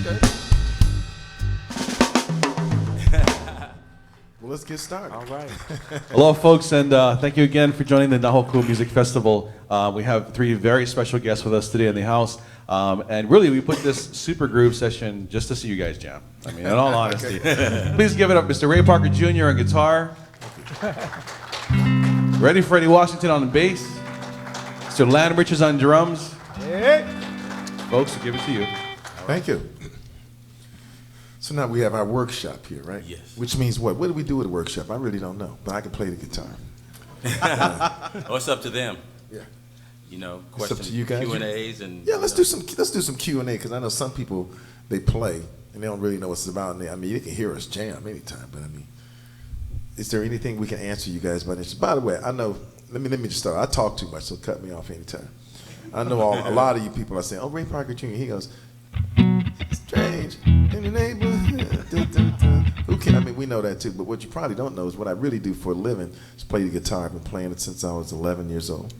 Okay. Well, let's get started. All right. Hello, folks, and thank you again for joining the Nahoku Music Festival. We have three very special guests with us today in the house, and really, we put this super groove session just to see you guys jam. I mean, in all honesty. Please give it up, Mr. Ray Parker Jr. on guitar. Ready Freddie Washington on the bass. Mr. Lan Richards on drums. Hey. Folks, we'll give it to you. Thank you. So now we have our workshop here, right? Yes. Which means what? What do we do at a workshop? I really don't know, but I can play the guitar. Oh, it's up to them. Yeah. You know, It's up questions, to you guys. Q&As, and Yeah, let's do some Q&A because I know some people they play and they don't really know what it's about. And I mean, you can hear us jam anytime, but I mean, is there anything we can answer you guys about this? By the way, I know. Let me just start. I talk too much, so cut me off anytime. I know a lot of you people are saying, "Oh, Ray Parker Jr." He goes, "Strange in the neighborhood." Dun, dun, dun. Who can? I mean, we know that too. But what you probably don't know is what I really do for a living is play the guitar. I've been playing it since I was 11 years old.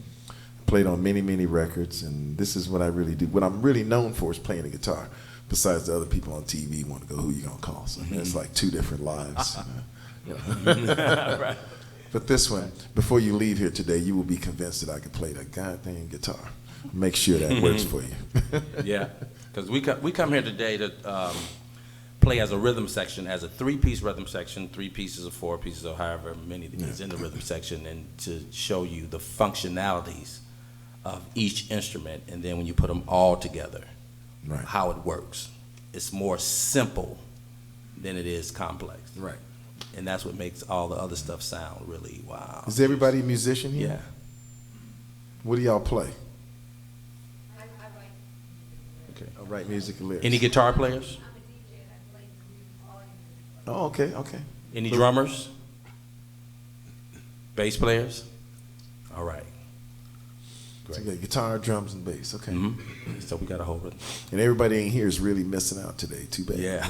Played on many, many records, and this is what I really do. What I'm really known for is playing the guitar. Besides the other people on TV want to go, who you gonna call? So it's like two different lives. You know. right. But this one, before you leave here today, you will be convinced that I can play that goddamn guitar. Make sure that works for you. Yeah, because we come here today to play as a rhythm section, as a three-piece rhythm section, 3 pieces or 4 pieces or however many is in the rhythm section, and to show you the functionalities of each instrument, and then when you put them all together, Right. how it works. It's more simple than it is complex. Right. And that's what makes all the other stuff sound really wow. Is everybody a musician here? Yeah. What do y'all play? I write. Okay. I write music and lyrics. Any guitar players? I'm a DJ and I play all your music. Oh, okay, okay. Any drummers? Bass players? All right. So you got guitar, drums, and bass. Okay. Mm-hmm. So we got to hold it. And everybody in here is really missing out today. Too bad. Yeah.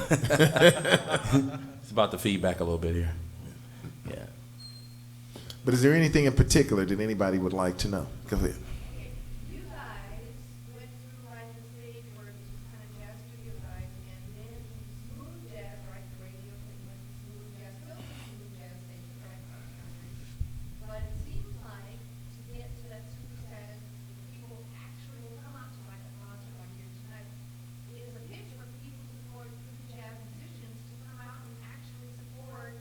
It's about the feedback a little bit here. Yeah. But is there anything in particular that anybody would like to know? Go ahead. You guys went through like the stage where it was kind of jazz studio guys, and then smooth jazz, right? The radio thing went to smooth jazz, still smooth jazz station, right? But it seems like to get to that super jazz, people actually will come out to like a concert like here tonight. Is a pitch for people who support good jazz musicians to come out and actually support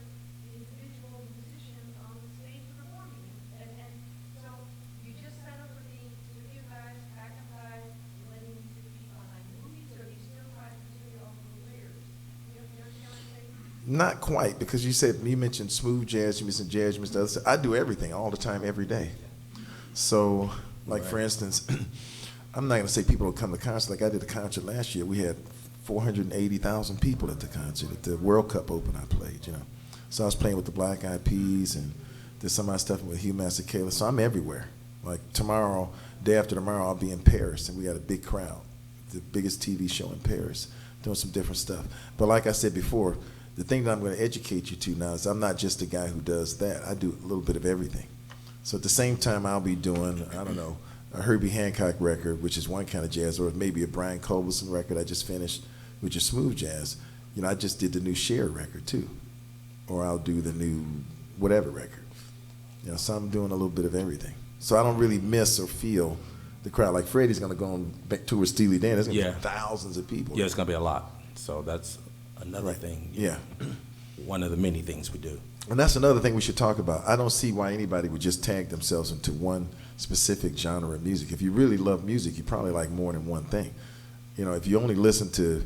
individual musicians on the stage performing. And so you just set up with the studio guys, backup guys, letting music be behind movies, or you still try to do your own lyrics? You understand what I'm saying? Not quite, because you mentioned smooth jazz, you mentioned jazz, you mentioned other stuff. I do everything all the time, every day. So, like for instance, I'm not going to say people don't come to concert. Like I did a concert last year. We had 480,000 people at the concert at the World Cup Open I played, you know. So I was playing with the Black Eyed Peas and did some of my stuff with Hugh Masekela. So I'm everywhere. Like tomorrow, day after tomorrow, I'll be in Paris, and we got a big crowd, the biggest TV show in Paris, doing some different stuff. But like I said before, the thing that I'm going to educate you to now is I'm not just a guy who does that. I do a little bit of everything. So at the same time, I'll be doing, I don't know, a Herbie Hancock record, which is one kind of jazz, or maybe a Brian Culbertson record I just finished, which is smooth jazz. You know, I just did the new Cher record too, or I'll do the new whatever record. You know, so I'm doing a little bit of everything. So I don't really miss or feel the crowd. Like Freddie's going to go on back tour with Steely Dan. There's going to be thousands of people. Yeah, it's going to be a lot. So that's another thing. Yeah. One of the many things we do. And that's another thing we should talk about. I don't see why anybody would just tag themselves into one specific genre of music. If you really love music, you probably like more than one thing. You know, if you only listen to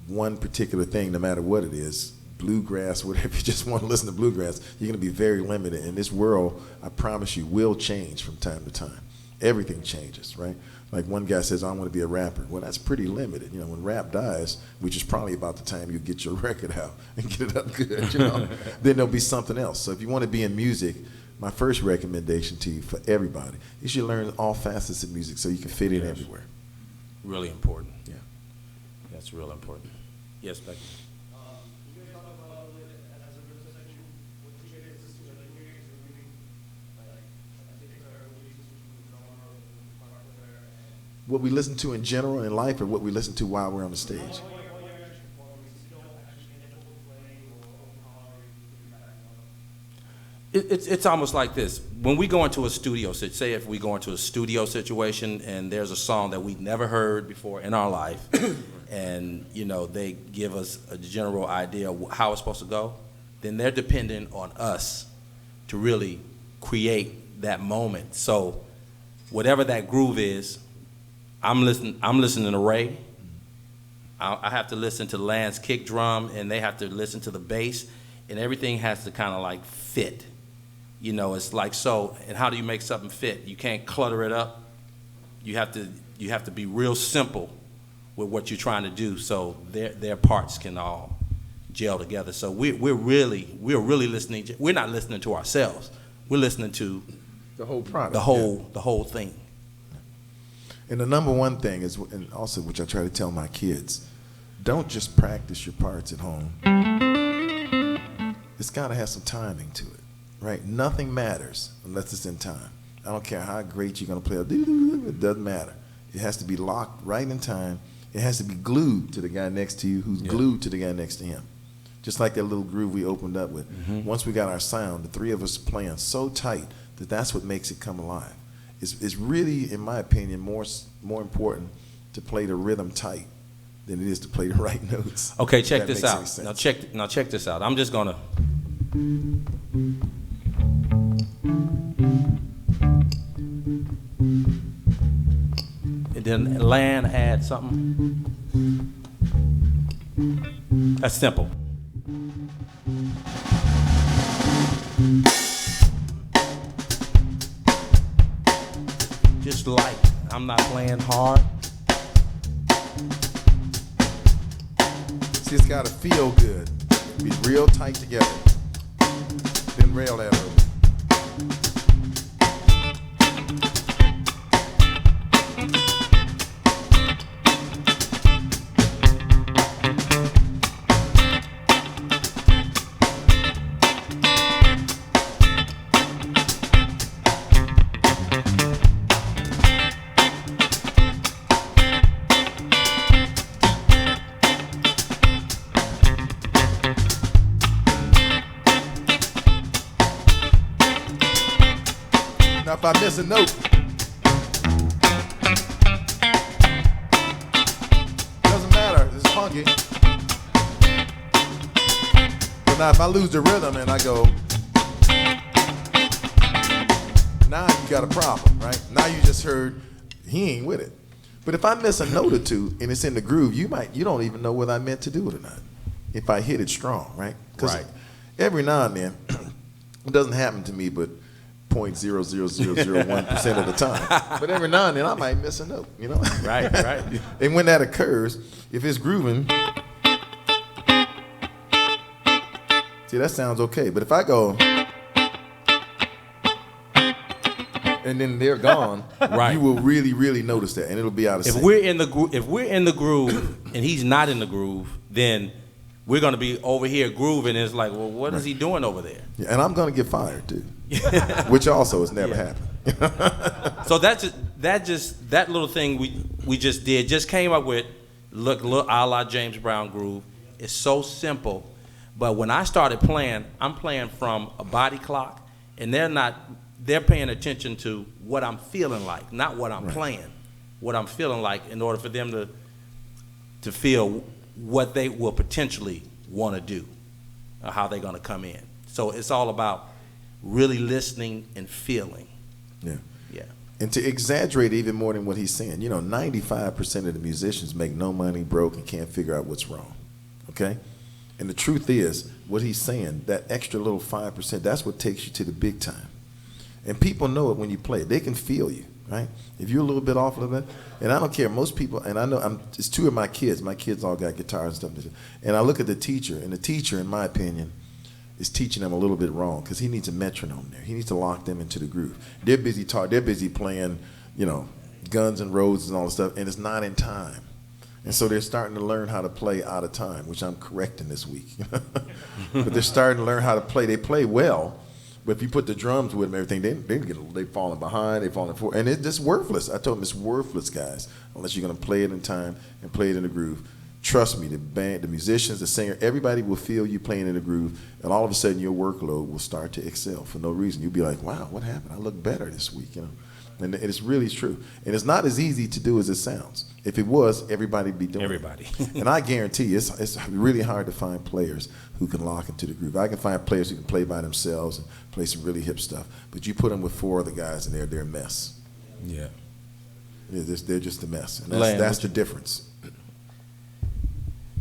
one particular thing, no matter what it is, bluegrass, whatever, if you just want to listen to bluegrass, you're going to be very limited. And this world, I promise you, will change from time to time. Everything changes, right? Like one guy says, I want to be a rapper. Well, that's pretty limited. You know, when rap dies, which is probably about the time you get your record out and get it up good, you know, then there'll be something else. So if you want to be in music, my first recommendation to you for everybody, you should learn all facets of music so you can fit in everywhere. Really important. Yeah. That's real important. Yes, Becky. What we listen to in general in life or what we listen to while we're on the stage? It's almost like this. When we go into a studio, say if we go into a studio situation and there's a song that we've never heard before in our life, and they give us a general idea of how it's supposed to go, then they're dependent on us to really create that moment. So whatever that groove is, I'm listening to Ray. I have to listen to Lance kick drum, and they have to listen to the bass, and everything has to kind of like fit. It's like, so, and how do you make something fit? You can't clutter it up. You have to be real simple with what you're trying to do, so their parts can all gel together. So we're really listening. We're not listening to ourselves. We're listening to The whole product. the whole thing. And the number one thing is, and also which I try to tell my kids, don't just practice your parts at home. It's got to have some timing to it, right? Nothing matters unless it's in time. I don't care how great you're going to play. It doesn't matter. It has to be locked right in time. It has to be glued to the guy next to you who's glued to the guy next to him. Just like that little groove we opened up with. Mm-hmm. Once we got our sound, the three of us playing so tight that that's what makes it come alive. It's really, in my opinion, more important to play the rhythm tight than it is to play the right notes. Okay, check this out. Now check this out. I'm just gonna. And then Lan add something. That's simple. Just light. I'm not playing hard. See, it's got to feel good. Be real tight together. Then rail that over. Now, if I miss a note, doesn't matter, it's funky. But now if I lose the rhythm and I go, now you got a problem, right? Now you just heard he ain't with it. But if I miss a note or two and it's in the groove, you don't even know whether I meant to do it or not. If I hit it strong, right? Because every now and then, it doesn't happen to me, but 0.00001% of the time. But every now and then I might miss a note, Right. And when that occurs, if it's grooving, see, that sounds okay. But if I go, and then they're gone, Right. you will really, really notice that, and it'll be out of sync. If we're in the groove and he's not in the groove, then we're gonna be over here grooving. And it's like, well, what is he doing over there? Yeah, and I'm gonna get fired too, which also has never happened. So that little thing we just did just came up with, look a la James Brown groove. It's so simple, but when I started playing, I'm playing from a body clock, and they're paying attention to what I'm feeling like, not what I'm playing, what I'm feeling like, in order for them to feel what they will potentially want to do, or how they're going to come in. So it's all about really listening and feeling. Yeah. Yeah. And to exaggerate even more than what he's saying, 95% of the musicians make no money, broke, and can't figure out what's wrong. Okay? And the truth is, what he's saying, that extra little 5%, that's what takes you to the big time. And people know it when you play. They can feel you, right? If you're a little bit off a little bit, and I don't care, most people, and I know it's two of my kids. My kids all got guitars and stuff. And I look at the teacher, and the teacher, in my opinion, is teaching them a little bit wrong, because he needs a metronome there. He needs to lock them into the groove. They're busy playing, Guns N' Roses and all this stuff, and it's not in time. And so they're starting to learn how to play out of time, which I'm correcting this week. But they're starting to learn how to play. They play well, but if you put the drums with them, everything, they're falling behind, they're falling forward, and it's just worthless. I told them it's worthless, guys, unless you're going to play it in time and play it in the groove. trust me, the band, the musicians, the singer, everybody will feel you playing in the groove, and all of a sudden your workload will start to excel for no reason. You'll be like, wow, what happened? I look better this week, you know. And it's really true. And it's not as easy to do as it sounds. If it was, everybody'd be doing Everybody. it. And I guarantee you, it's really hard to find players who can lock into the groove. I can find players who can play by themselves and play some really hip stuff. But you put them with 4 other guys and they're a mess. Yeah. They're just a mess. And Lamb, that's the difference.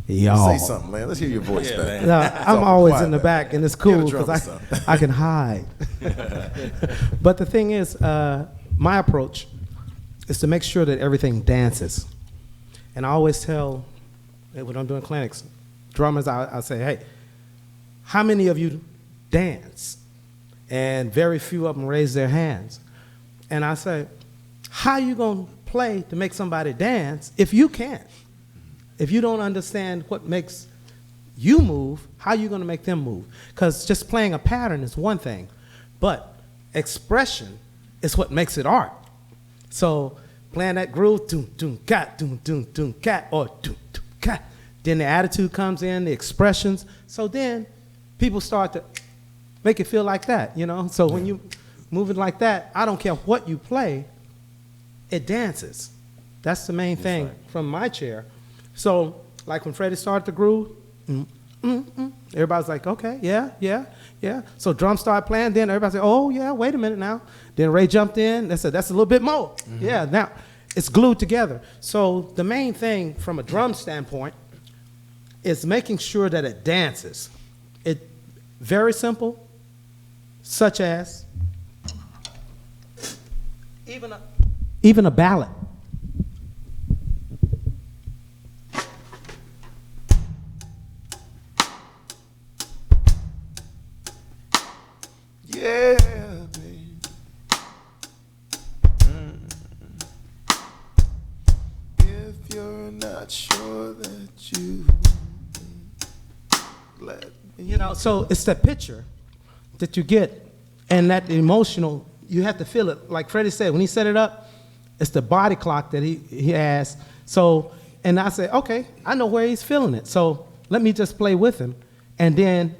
Y'all. Say something, man. Let's hear your voice Yeah, back. man. No, I'm So always quiet in the back, and it's Give cool the drummer because some. I can hide. But the thing is, my approach is to make sure that everything dances. And I always tell, when I'm doing clinics, drummers, I say, hey, how many of you dance? And very few of them raise their hands. And I say, how you going to play to make somebody dance if you can't? If you don't understand what makes you move, how are you going to make them move? Because just playing a pattern is one thing, but expression is what makes it art. So playing that groove, doom, doom, cat, or doom, doom, cat. Then the attitude comes in, the expressions. So then people start to make it feel like that, you know? So when you move it like that, I don't care what you play, it dances. That's the main thing right. from my chair. So like when Freddie started the groove, everybody's like, okay, yeah. So drums started playing, then everybody said, oh yeah, wait a minute now. Then Ray jumped in, they said, that's a little bit more. Yeah, now it's glued together. So the main thing from a drum standpoint is making sure that it dances. It very simple, such as even a ballad. Yeah, babe. If you're not sure that you let me. You know, so it's that picture that you get, and that emotional, you have to feel it. Like Freddie said, when he set it up, it's the body clock that he has. So, and I say, okay, I know where he's feeling it. So let me just play with him. And then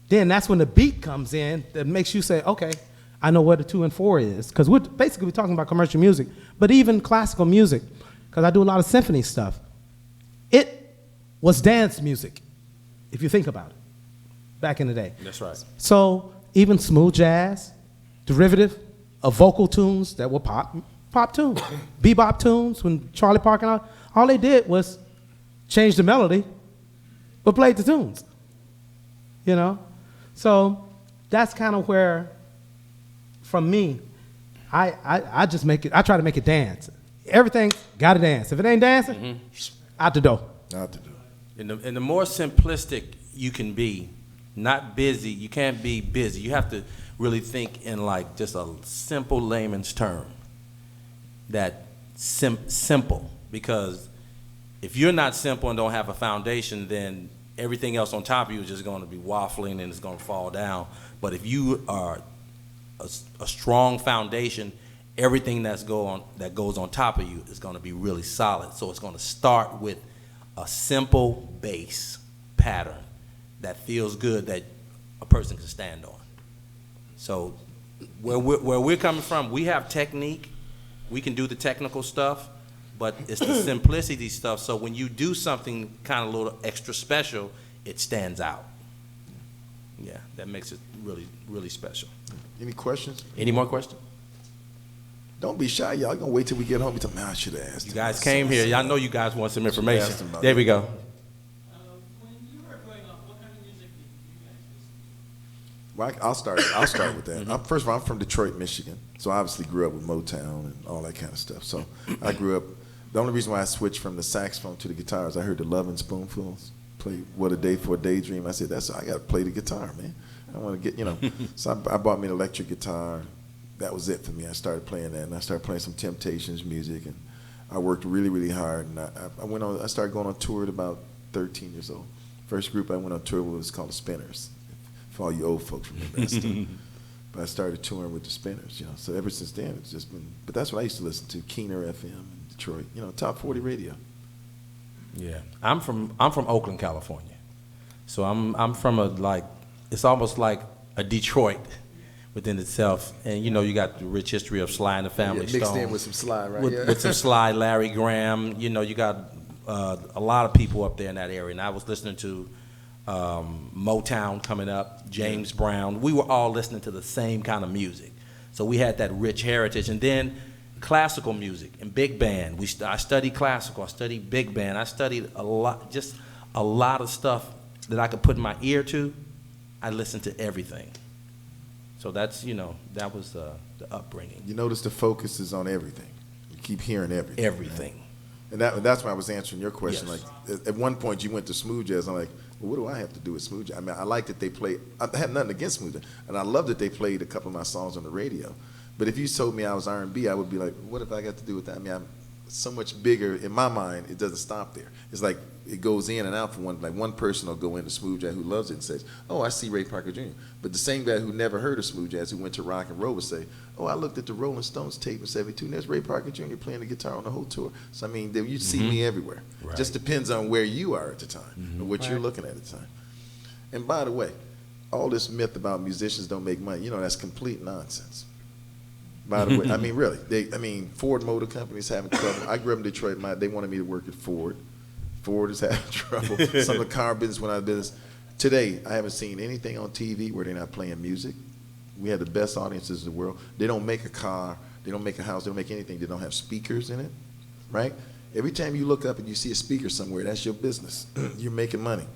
that's when the beat comes in that makes you say, okay, I know where the 2 and 4 is. Because we're talking about commercial music, but even classical music, because I do a lot of symphony stuff. It was dance music, if you think about it, back in the day. That's right. So even smooth jazz, derivative of vocal tunes that were pop tunes, bebop tunes, when Charlie Parker, all they did was change the melody, but played the tunes, you know? So that's kind of where, from me, I just make it, I try to make it dance. Everything got to dance. If it ain't dancing, out the door. Not to do. And the more simplistic you can be, not busy, you can't be busy. You have to really think in like just a simple layman's term. That simple, because if you're not simple and don't have a foundation, then everything else on top of you is just going to be waffling and it's going to fall down. But if you are a strong foundation, everything that goes on top of you is going to be really solid. So it's going to start with a simple base pattern that feels good, that a person can stand on. So where we're coming from, we have technique, we can do the technical stuff, but it's the simplicity stuff. So when you do something kind of a little extra special, it stands out. Yeah, that makes it really, really special. Any questions? Any more questions? Don't be shy, y'all. Gonna wait till we get home. You tell me, man, I should have asked. You him. guys came here. Y'all know you guys want some information. asked him about There that. we go. When you were growing up, what kind of music did you guys listen to? Well, I'll start with that. First of all, I'm from Detroit, Michigan, so I obviously grew up with Motown and all that kind of stuff. So I grew up. The only reason why I switched from the saxophone to the guitar is I heard the Lovin' Spoonfuls play "What a Day for a Daydream." I said, I got to play the guitar, man. I want to get, So I bought me an electric guitar. That was it for me. I started playing that, and I started playing some Temptations music, and I worked really, really hard. And I started going on tour at about 13 years old. First group I went on tour with was called the Spinners. For all you old folks remember that stuff. But I started touring with the Spinners, So ever since then, it's just been. But that's what I used to listen to: Keener FM in Detroit. Top 40 radio. Yeah, I'm from Oakland, California, so I'm from it's almost like a Detroit within itself, and you got the rich history of Sly and the Family Mixed Stone in with some Sly, right? with some Sly, Larry Graham. You got a lot of people up there in that area, and I was listening to Motown coming up, James Brown. We were all listening to the same kind of music, so we had that rich heritage, and then classical music and big band. I studied classical. I studied big band. I studied a lot of stuff that I could put my ear to. I listened to everything. So that's that was the upbringing. You notice the focus is on everything. You keep hearing everything. Everything. And that's why I was answering your question. Yes. Like at one point you went to smooth jazz. I'm like, well, what do I have to do with smooth jazz? I mean, I like that they play. I had nothing against smooth jazz, and I love that they played a couple of my songs on the radio. But if you told me I was R&B, I would be like, what have I got to do with that? I mean, I'm so much bigger. In my mind, it doesn't stop there. It's like it goes in and out for one. Like one person will go into smooth jazz who loves it and says, oh, I see Ray Parker Jr. But the same guy who never heard of smooth jazz, who went to rock and roll, would say, oh, I looked at the Rolling Stones tape in '72, and there's Ray Parker Jr. playing the guitar on the whole tour. So, I mean, you see me everywhere. Right. Just depends on where you are at the time and what you're looking at the time. And by the way, all this myth about musicians don't make money, that's complete nonsense. By the way, I mean, really, Ford Motor Company is having trouble. I grew up in Detroit. They wanted me to work at Ford. Ford is having trouble. Some of the car business went out of business. Today, I haven't seen anything on TV where they're not playing music. We have the best audiences in the world. They don't make a car. They don't make a house. They don't make anything. They don't have speakers in it, right? Every time you look up and you see a speaker somewhere, that's your business. You're making money.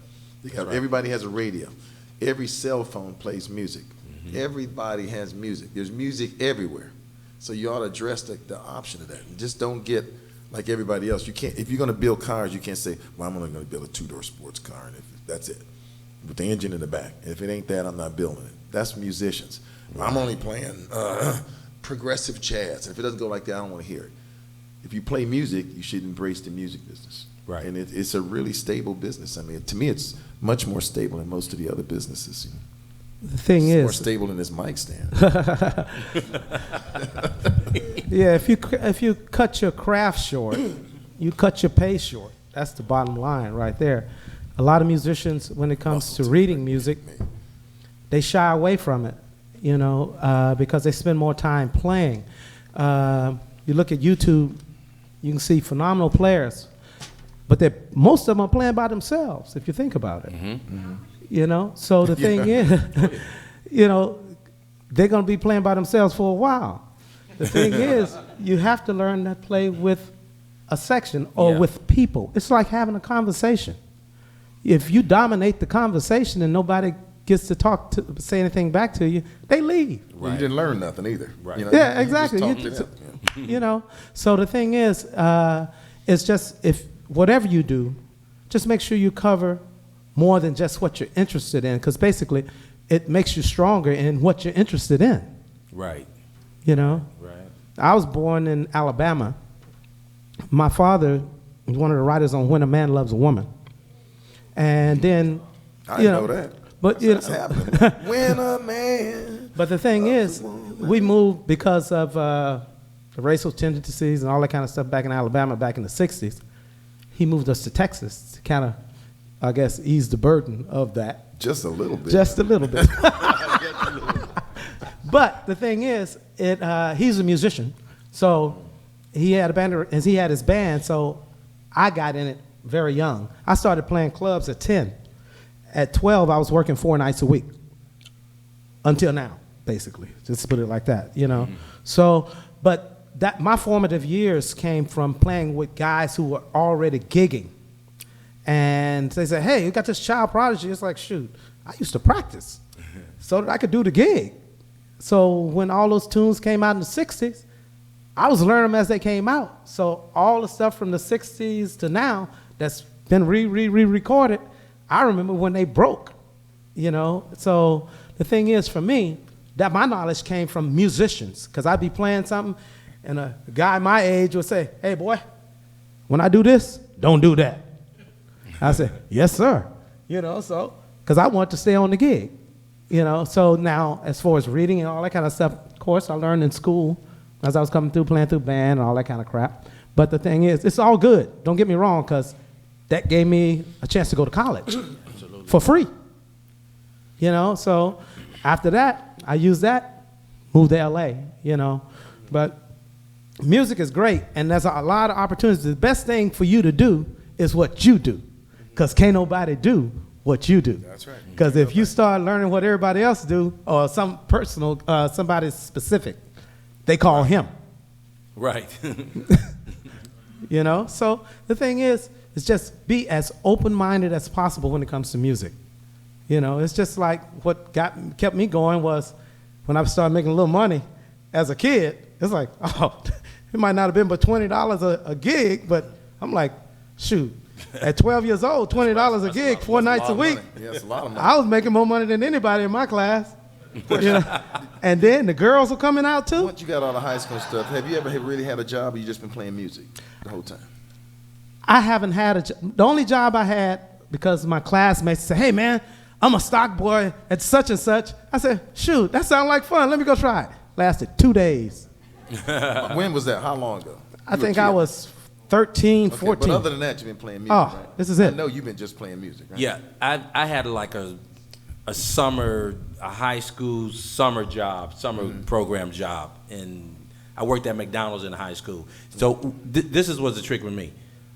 Right. Everybody has a radio. Every cell phone plays music. Everybody has music. There's music everywhere. So you ought to address the option of that. And just don't get like everybody else. You can't, if you're going to build cars, you can't say, well, I'm only going to build a two-door sports car, and that's it, with the engine in the back. And if it ain't that, I'm not building it. That's musicians. Well, I'm only playing progressive jazz. And if it doesn't go like that, I don't want to hear it. If you play music, you should embrace the music business. Right. And it's a really stable business. I mean, to me, it's much more stable than most of the other businesses. The thing It's more is, stable than this mic stand. yeah, if you cut your craft short, you cut your pay short. That's the bottom line right there. A lot of musicians, when it comes to reading music, they shy away from it, because they spend more time playing. You look at YouTube, you can see phenomenal players, but most of them are playing by themselves, if you think about it. So the thing is, they're going to be playing by themselves for a while. The thing is, you have to learn to play with a section or with people. It's like having a conversation. If you dominate the conversation and nobody gets to say anything back to you, they leave. Right. You didn't learn nothing either. Right. Yeah, exactly. So the thing is, it's just if whatever you do, just make sure you cover more than just what you're interested in, because basically it makes you stronger in what you're interested in. Right. Right. I was born in Alabama. My father was one of the writers on When a Man Loves a Woman. And then, I didn't know that. But That's happening. When a man. But the thing is, we moved because of the racial tendencies and all that kind of stuff back in Alabama back in the 60s. He moved us to Texas to kind of, I guess, ease the burden of that. Just a little bit. Just a little bit. But the thing is, he's a musician, so he had a band, and he had his band. So I got in it very young. I started playing clubs at 10. At 12, I was working 4 nights a week. Until now, basically, just to put it like that, So, but my formative years came from playing with guys who were already gigging. And they said, hey, you got this child prodigy. It's like, shoot, I used to practice so that I could do the gig. So when all those tunes came out in the 60s, I was learning them as they came out. So all the stuff from the 60s to now that's been re-recorded, I remember when they broke, So the thing is, for me, that my knowledge came from musicians, because I'd be playing something, and a guy my age would say, hey, boy, when I do this, don't do that. I said, yes, sir. So, because I want to stay on the gig. So now, as far as reading and all that kind of stuff, of course, I learned in school as I was coming through, playing through band and all that kind of crap. But the thing is, it's all good. Don't get me wrong, because that gave me a chance to go to college for free. You know, so after that, I used that, moved to LA, you know. But music is great, and there's a lot of opportunities. The best thing for you to do is what you do, because can't nobody do what you do. That's right. Because if you start learning what everybody else do, or some personal, somebody specific, they call him. Right. You know, so the thing is just be as open-minded as possible when it comes to music. You know, it's just like what kept me going was when I started making a little money as a kid. It's like, oh, it might not have been but $20 a gig, but I'm like, shoot, at 12 years old, $20 a gig, 4 nights a week. Yeah, it's a lot of money. I was making more money than anybody in my class. You know? And then the girls were coming out too. Once you got all the high school stuff, have you ever really had a job, or you just been playing music the whole time? I haven't had the only job I had, because my classmates said, hey man, I'm a stock boy at such and such. I said, shoot, that sounds like fun. Let me go try it. Lasted 2 days. When was that? How long ago? I think I was 13, Okay, 14. but other than that, you've been playing music, Oh, right? this is it. I know you've been just playing music, right? Yeah, I had like a high school summer job, summer program job, and I worked at McDonald's in high school. So this was the trick with me.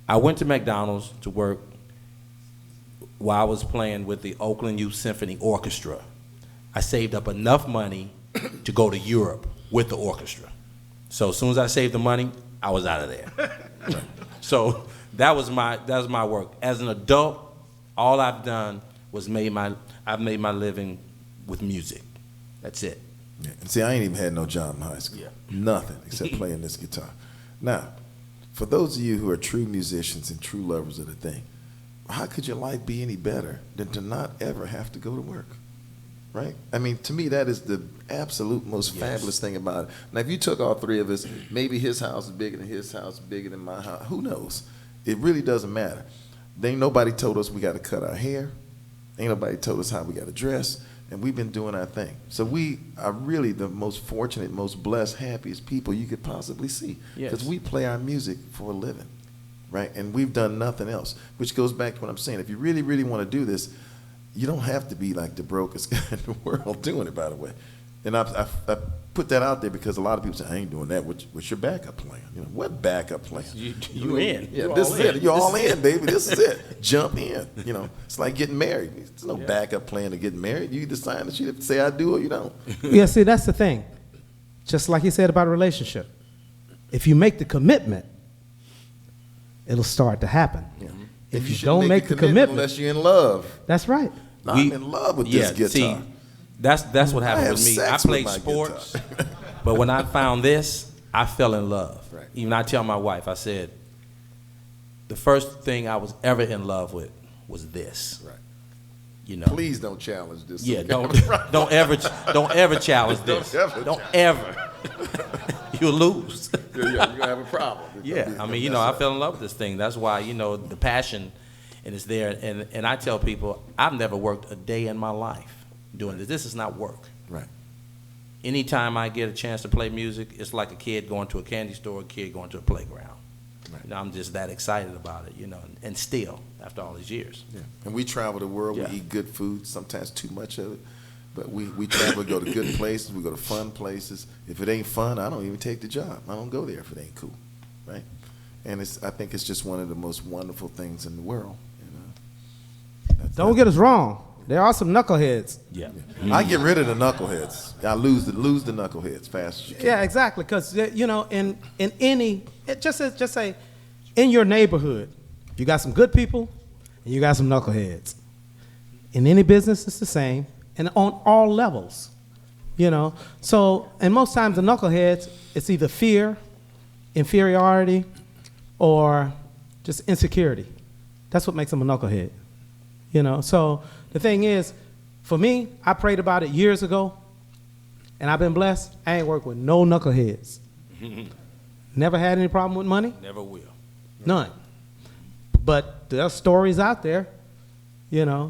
I went to McDonald's to work while I was playing with the Oakland Youth Symphony Orchestra. I saved up enough money to go to Europe with the orchestra. So as soon as I saved the money, I was out of there. So that was my work. As an adult, all I've done was I've made my living with music. That's it. Yeah. And see, I ain't even had no job in high school. Yeah. Nothing except playing this guitar. Now, for those of you who are true musicians and true lovers of the thing, how could your life be any better than to not ever have to go to work? Right? I mean, to me, that is the absolute most fabulous thing about it. Now, if you took all three of us, maybe his house is bigger than his house, bigger than my house. Who knows? It really doesn't matter. Ain't nobody told us we got to cut our hair. Ain't nobody told us how we got to dress. And we've been doing our thing. So we are really the most fortunate, most blessed, happiest people you could possibly see. Because we play our music for a living, right? And we've done nothing else, which goes back to what I'm saying. If you really, really want to do this, you don't have to be like the brokest guy in the world doing it, by the way. And I put that out there because a lot of people say, I ain't doing that. What's your backup plan? You know, what backup plan? You in. Yeah, this is it. You're all in, baby. This is it. Jump in. You know, it's like getting married. There's no backup plan to getting married. You decide that you have to say I do or you don't. Yeah, see, that's the thing. Just like he said about a relationship. If you make the commitment, it'll start to happen. Yeah. If you shouldn't don't make the commitment, unless you're in love. that's right. I'm in love with this guitar. See, that's what happened have with me. sex I with played my sports, but when I found this, I fell in love. Right. Even I tell my wife, I said, the first thing I was ever in love with was this. Right. You know. Please don't challenge this. Yeah, don't ever challenge this. Don't ever. You'll lose. You're gonna have a problem. Yeah, I mean, I fell in love with this thing. That's why, the passion, and it's there. And I tell people, I've never worked a day in my life doing this. This is not work. Right. Anytime I get a chance to play music, it's like a kid going to a candy store, a kid going to a playground. Right. I'm just that excited about it, and still, after all these years. Yeah. And we travel the world. Yeah. We eat good food, sometimes too much of it. But we travel, go to good places. We go to fun places. If it ain't fun, I don't even take the job. I don't go there if it ain't cool, right? And I think it's just one of the most wonderful things in the world. Don't get us wrong. There are some knuckleheads. Yeah. I get rid of the knuckleheads. I lose the knuckleheads fast as you can. Yeah, exactly. Because in any, just say, in your neighborhood, you got some good people and you got some knuckleheads. In any business, it's the same, and on all levels. So, and most times the knuckleheads, it's either fear, inferiority, or just insecurity. That's what makes them a knucklehead. So the thing is, for me, I prayed about it years ago, and I've been blessed. I ain't worked with no knuckleheads. Never had any problem with money. Never will. None. But there are stories out there,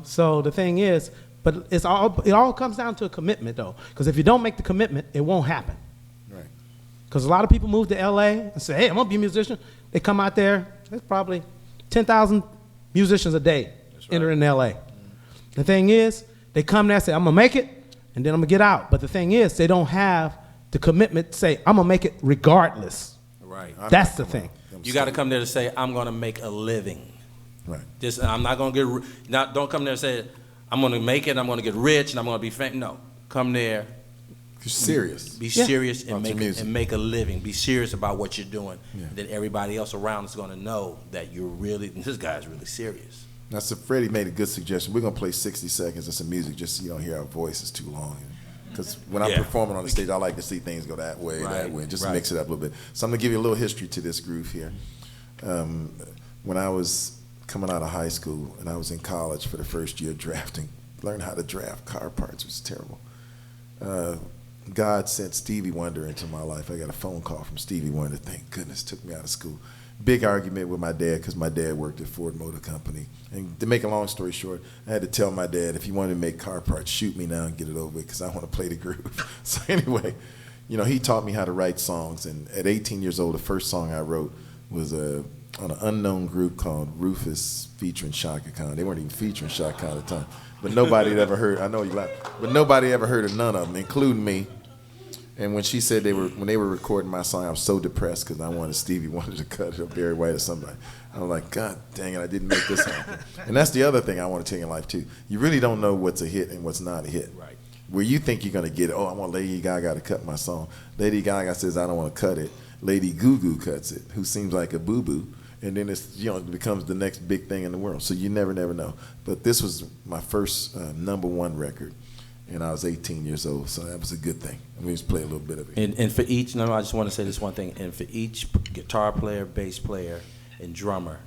So the thing is, but it all comes down to a commitment, though. Because if you don't make the commitment, it won't happen. Right. Because a lot of people move to LA and say, hey, I'm going to be a musician. They come out there, there's probably 10,000 musicians a day entering LA. The thing is, they come there and say, I'm gonna make it, and then I'm gonna get out. But the thing is, they don't have the commitment to say, I'm gonna make it regardless. Right. That's the thing. You got to come there to say, I'm going to make a living. Right. Just, I'm not going to don't come there and say, I'm going to make it, I'm going to get rich, and I'm going to be famous. No. Come there. You're serious. Be serious About and your music. make a living. Be serious about what you're doing. Yeah. Then everybody else around is going to know that you're really, this guy's really serious. Now, so Freddie made a good suggestion. We're going to play 60 seconds of some music just so you don't hear our voices too long. Because when I'm performing on the stage, I like to see things go that way, just to mix it up a little bit. So I'm going to give you a little history to this groove here. When I was coming out of high school and I was in college for the first year drafting, learned how to draft car parts. It was terrible. God sent Stevie Wonder into my life. I got a phone call from Stevie Wonder. Thank goodness, took me out of school. Big argument with my dad because my dad worked at Ford Motor Company. And to make a long story short, I had to tell my dad, if he wanted to make car parts, shoot me now and get it over with because I want to play the groove. So anyway, you know, he taught me how to write songs. And at 18 years old, the first song I wrote was on an unknown group called Rufus featuring Shaka Khan. They weren't even featuring Shaka Khan at the time. But nobody had ever heard, I know you laugh, but nobody ever heard of none of them, including me. And when she said when they were recording my song, I was so depressed because I wanted Stevie Wonder to cut it up Barry White or somebody. I was like, God dang it, I didn't make this happen. And that's the other thing I want to tell you in life too. You really don't know what's a hit and what's not a hit. Right. Where you think you're gonna get it, oh, I want Lady Gaga to cut my song. Lady Gaga says I don't want to cut it. Lady Goo Goo cuts it, who seems like a boo-boo. And then it's, you know, it becomes the next big thing in the world. So you never know. But this was my first #1 record. And I was 18 years old, so that was a good thing. And we just play a little bit of it. And for each, I just want to say this one thing. And for each guitar player, bass player, and drummer,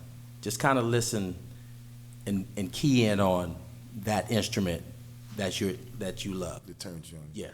just kind of listen and key in on that instrument that you love. It turns you on. Yeah.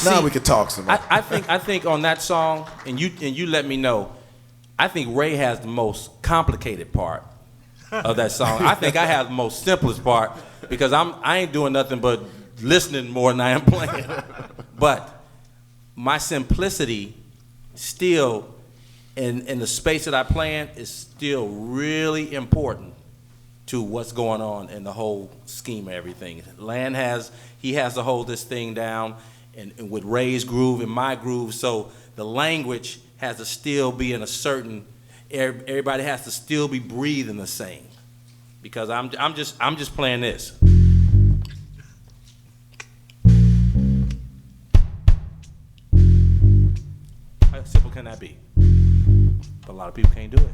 Now See, we could talk some more. I think on that song, and you let me know. I think Ray has the most complicated part of that song. I think I have the most simplest part because I ain't doing nothing but listening more than I am playing. But my simplicity still in the space that I play in is still really important to what's going on in the whole scheme of everything. Lan has to hold this thing down, and with Ray's groove and my groove, so the language has to still be in a certain. Everybody has to still be breathing the same, because I'm just playing this. How simple can that be? But a lot of people can't do it.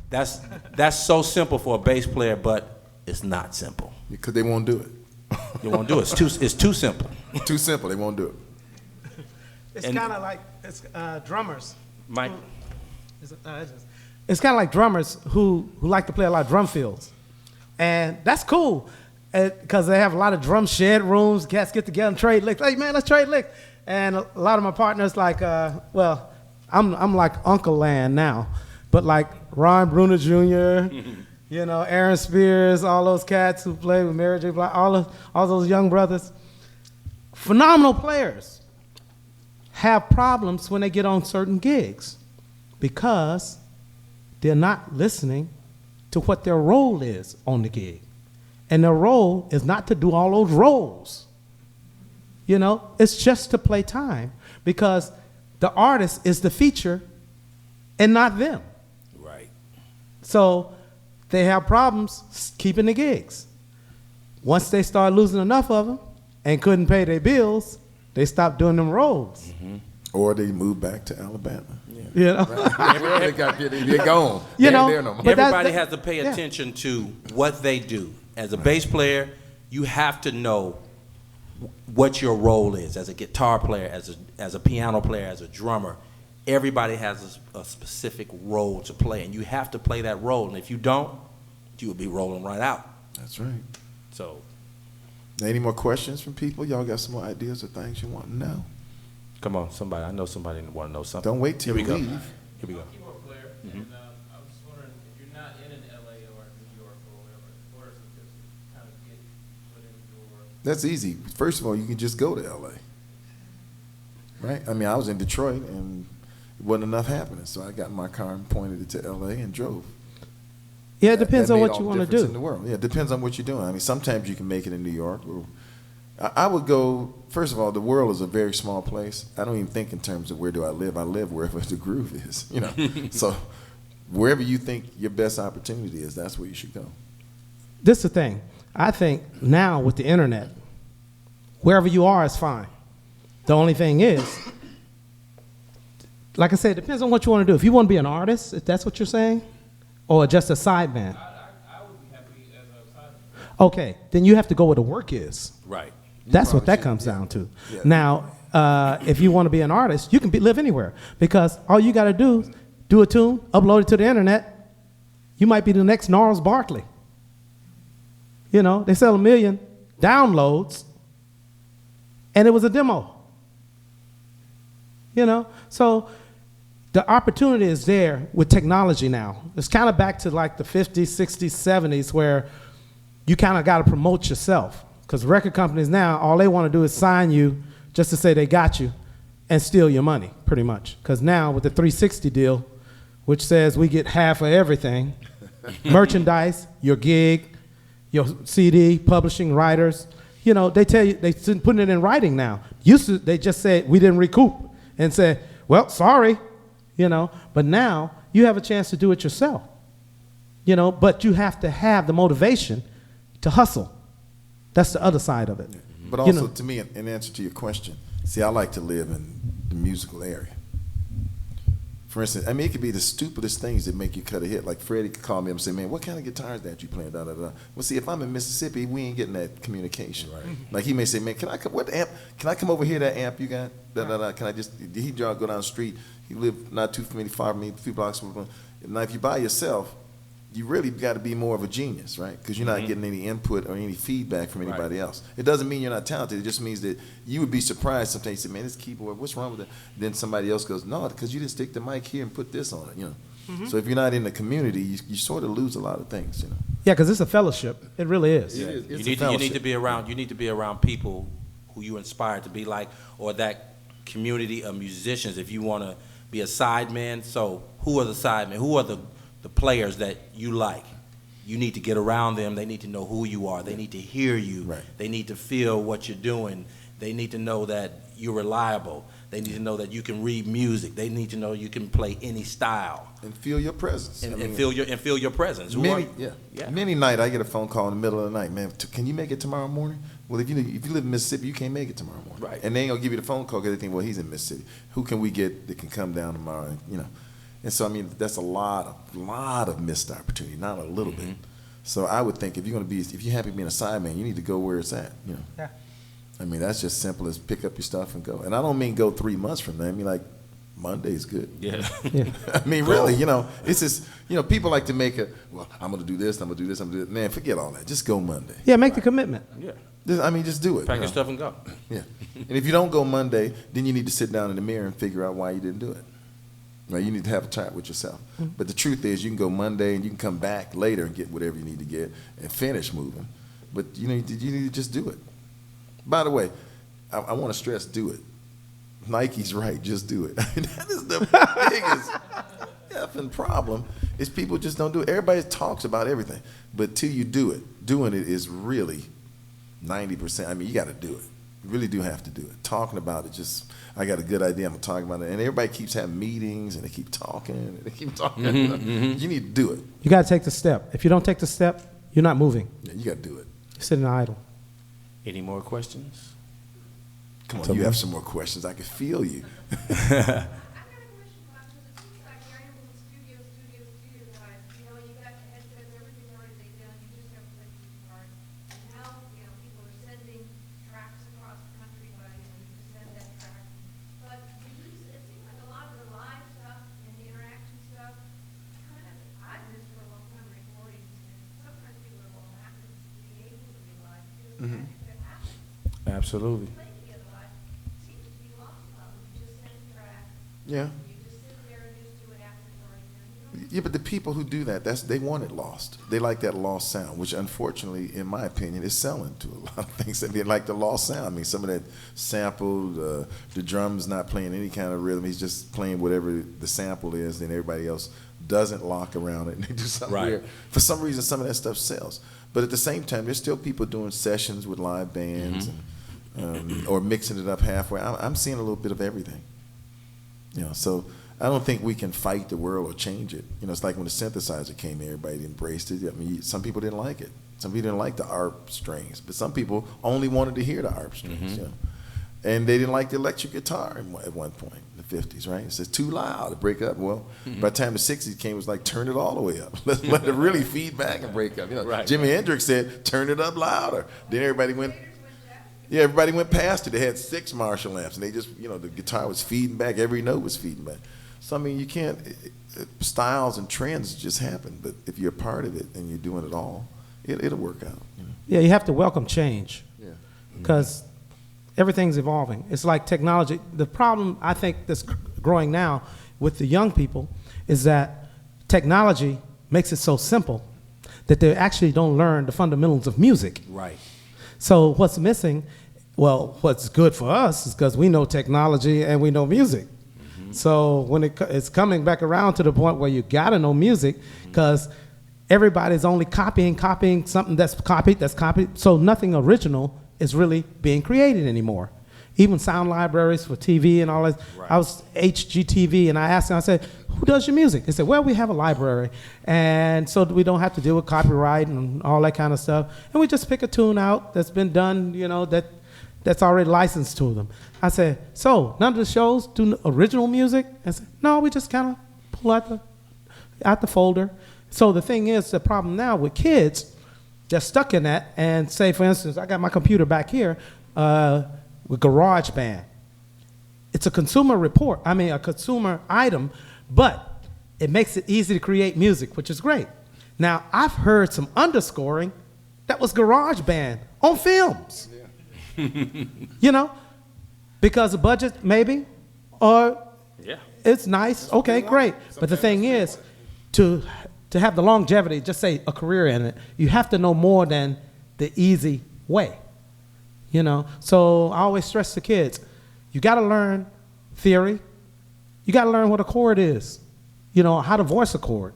That's so simple for a bass player, but it's not simple. Because they won't do it. You won't do it. It's too simple. Too simple. They won't do it. It's And- kind of like drummers. Mike, It's kind of like drummers who like to play a lot of drum fills. And that's cool because they have a lot of drum shed rooms. Cats get together and trade licks. Hey, man, let's trade licks. And a lot of my partners like, well, I'm like Uncle Land now, but like Ron Bruner Jr., you know, Aaron Spears, all those cats who play with Mary J. Blige, all those young brothers, phenomenal players, have problems when they get on certain gigs because they're not listening to what their role is on the gig. And their role is not to do all those roles. You know, it's just to play time because the artist is the feature and not them. right. So they have problems keeping the gigs. Once they start losing enough of them and couldn't pay their bills, they stopped doing them roles. Or they move back to Alabama. You know? They're gone. You They know, ain't there no more. but that- Everybody has to pay attention to what they do. As a bass player, you have to know what your role is. As a guitar player, as a piano player, as a drummer, everybody has a specific role to play, and you have to play that role. And if you don't, you will be rolling right out. That's right. So, Any more questions from people? Y'all got some more ideas or things you want to know? come on, somebody. I know somebody want to know something. Don't wait till Here you we go. leave. Here we go. Keyboard player, and I was just wondering if you're not in an LA or New York or whatever, what are some tips to kind of get put in the door? That's easy. First of all, you can just go to LA. Right? I mean, I was in Detroit and it wasn't enough happening, so I got in my car and pointed it to LA and drove. Yeah, it depends That on made what all you the want to difference do. in the world. Yeah, it depends on what you're doing. I mean, sometimes you can make it in New York. I would go, first of all, the world is a very small place. I don't even think in terms of where do I live. I live wherever the groove is, you know. So wherever you think your best opportunity is, that's where you should go. This is the thing. I think now with the internet, wherever you are is fine. The only thing is, like I said, it depends on what you want to do. If you want to be an artist, if that's what you're saying, or just a sideman, I would be happy as a side. okay, then you have to go where the work is. Right. That's what probably that should, comes yeah. down to. Yeah. Now, if you want to be an artist, you can live anywhere because all you got to do a tune, upload it to the internet. You might be the next Gnarls Barkley. You know, they sell 1 million downloads, and it was a demo. You know, so the opportunity is there with technology now. It's kind of back to like the 50s, 60s, 70s where you kind of got to promote yourself. Because record companies now, all they want to do is sign you just to say they got you and steal your money, pretty much. Because now with the 360 deal, which says we get half of everything, merchandise, your gig, your CD, publishing, writers, you know, they tell you, they're putting it in writing now. Used to, they just said, we didn't recoup, and said, well, sorry, you know. But now you have a chance to do it yourself, you know, but you have to have the motivation to hustle. That's the other side of it. But You also, know. to me, in answer to your question, see, I like to live in the musical area. For instance, I mean, it could be the stupidest things that make you cut a hit. Like Freddie could call me up and say, man, what kind of guitar is that you playing? Da, da, da. Well, see, if I'm in Mississippi, we ain't getting that communication. Right. Like he may say, man, can I come over here, that amp you got? Da, da, da. Can I just, he go down the street. He live not too far from me, a few blocks from me. Now, if you by yourself, you really got to be more of a genius, right? Because you're not getting any input or any feedback from anybody else. It doesn't mean you're not talented. It just means that you would be surprised sometimes. You say, man, this keyboard, what's wrong with it? Then somebody else goes, no, because you didn't stick the mic here and put this on it, you know. So if you're not in the community, you sort of lose a lot of things, you know. Yeah, because it's a fellowship. It really is. Yeah. You need to be around people who you inspire to be like, or that community of musicians. If you want to be a sideman, so who are the sidemen? Who are the players that you like? You need to get around them. They need to know who you are. They need to hear you. Right. They need to feel what you're doing. They need to know that you're reliable. They need to know that you can read music. They need to know you can play any style. And feel your presence. And feel your presence. Many night I get a phone call in the middle of the night, man, can you make it tomorrow morning? Well, if you live in Mississippi, you can't make it tomorrow morning. Right. And they ain't gonna give you the phone call because they think, well, he's in Mississippi. Who can we get that can come down tomorrow? And, you know, and so I mean that's a lot of missed opportunity, not a little bit. So I would think if you're happy being a sideman, you need to go where it's at. You know. Yeah. I mean that's just simple as pick up your stuff and go. And I don't mean go 3 months from now. I mean like Monday's good. Yeah. I mean, really, you know, it's just, you know, people like to make well, I'm going to do this, I'm going to do this, I'm going to do that. Man, forget all that. Just go Monday. Yeah, make the commitment. Yeah. Just do it. Pack you your know. stuff and go. Yeah. And if you don't go Monday, then you need to sit down in the mirror and figure out why you didn't do it. Right? You need to have a chat with yourself. But the truth is, you can go Monday and you can come back later and get whatever you need to get and finish moving. But you need to just do it. By the way, I want to stress, do it. Nike's right, just do it. I mean, that is the biggest effing problem is people just don't do it. Everybody talks about everything, but till you do it, doing it is really 90%. I mean, you got to do it. You really do have to do it. Talking about it, just, I got a good idea, I'm going to talk about it. And everybody keeps having meetings, and they keep talking, and they keep talking. You need to do it. You got to take the step. If you don't take the step, you're not moving. Yeah, you got to do it. You're sitting idle. Any more questions? Come on, you have some more questions. I can feel you. I've got a question, Bob, because it seems like you're able to studio time. You know, you got the headsets, everything's already laid down, you just have to play the guitar. And now, you know, people are sending tracks across the country by, you know, you just send that track. But it seems like a lot of the live stuff and the interaction stuff, kind of, I've missed for a long time recordings. And sometimes people are, well, I'm not going to be able to be live because that happens. Absolutely. Plenty of live seems to be lost now. You just send a track. Yeah. You just sit there and just do it after it's already done. You don't Yeah, but the people who do that, they want it lost. They like that lost sound, which unfortunately, in my opinion, is selling to a lot of things. They like the lost sound. I mean, some of that sample, the drums not playing any kind of rhythm. He's just playing whatever the sample is, and everybody else doesn't lock around it and they do something Right. weird. For some reason, some of that stuff sells. But at the same time, there's still people doing sessions with live bands and, or mixing it up halfway. I'm seeing a little bit of everything. You know, so I don't think we can fight the world or change it. You know, it's like when the synthesizer came in, everybody embraced it. I mean, some people didn't like it. Some people didn't like the ARP strings, but some people only wanted to hear the ARP strings. You know? And they didn't like the electric guitar at one point in the 50s, right? It says too loud to break up. Well, by the time the 60s came, it was like turn it all the way up. Let it really feed back and break up. You know, Right. Jimi Hendrix said turn it up louder. Then everybody went. Yeah, everybody went past it. They had 6 Marshall amps, and they just, you know, the guitar was feeding back. Every note was feeding back. So, I mean, you can't, styles and trends just happen. But if you're a part of it and you're doing it all, it'll work out. You know? Yeah, you have to welcome change Yeah. because everything's evolving. It's like technology. The problem I think that's growing now with the young people is that technology makes it so simple that they actually don't learn the fundamentals of music. Right. So what's missing, well, what's good for us is because we know technology and we know music. So when it's coming back around to the point where you gotta know music because everybody's only copying something that's copied. So nothing original is really being created anymore. Even sound libraries for TV and all that. Right. I was HGTV and I asked them, I said, who does your music? They said, well, we have a library. And so we don't have to deal with copyright and all that kind of stuff. And we just pick a tune out that's been done, you know, that's already licensed to them. I said, so none of the shows do original music? I said, no, we just kind of pull out the folder. So the thing is, the problem now with kids, they're stuck in that. And say, for instance, I got my computer back here with GarageBand. It's a consumer a consumer item, but it makes it easy to create music, which is great. Now, I've heard some underscoring that was garage band on films. You know, because of budget, maybe, or Yeah. it's nice, okay, great. But the thing is, to have the longevity, just say a career in it, you have to know more than the easy way. You know, so I always stress to kids, you got to learn theory. You got to learn what a chord is, you know, how to voice a chord,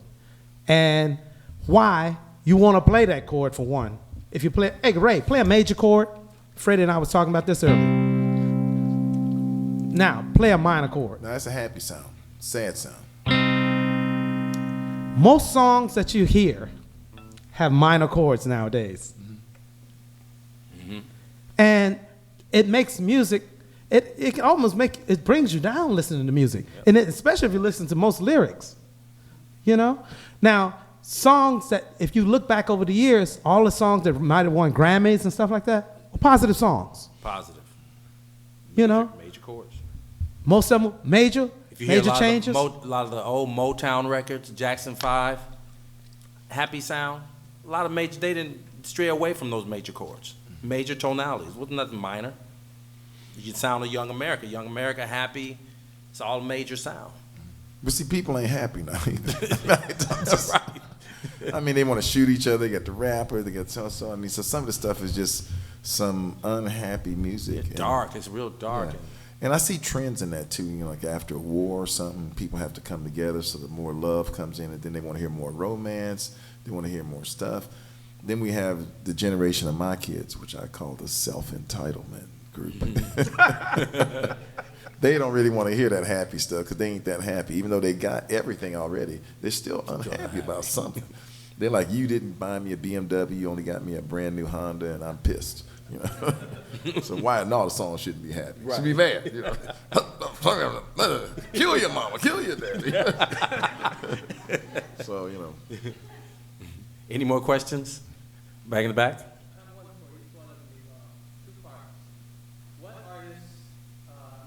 and why you want to play that chord for one. If you play, hey, Ray, play a major chord. Freddie and I was talking about this earlier. Now, play a minor chord. Now that's a happy sound, sad sound. Most songs that you hear have minor chords nowadays. And it makes music, it can almost it brings you down listening to music. And especially if you listen to most lyrics, you know? Now, songs that, if you look back over the years, all the songs that might have won Grammys and stuff like that, were positive songs, Positive. you know? Major chords. Most of them major, If you hear major changes. a lot of the old Motown records, Jackson 5, Happy Sound, a lot of major, they didn't stray away from those major chords. Major tonalities, wasn't nothing minor. You sound of Young America. Young America, Happy, it's all major sound. But see, people ain't happy now either. Right. I mean, they want to shoot each other. They got the rapper. They got so. I mean, so some of the stuff is just some unhappy music. It's dark, it's real dark. Yeah. And I see trends in that too. You know, like after a war or something, people have to come together so that more love comes in, and then they want to hear more romance. They want to hear more stuff. Then we have the generation of my kids, which I call the self-entitlement group. They don't really want to hear that happy stuff because they ain't that happy. Even though they got everything already, they're still unhappy about something. They're like, you didn't buy me a BMW, you only got me a brand new Honda, and I'm pissed. You know? So why and all the songs shouldn't be happy. Should be mad. You know? Kill your mama, kill your daddy. So, you know. Any more questions? Back in the back? What artists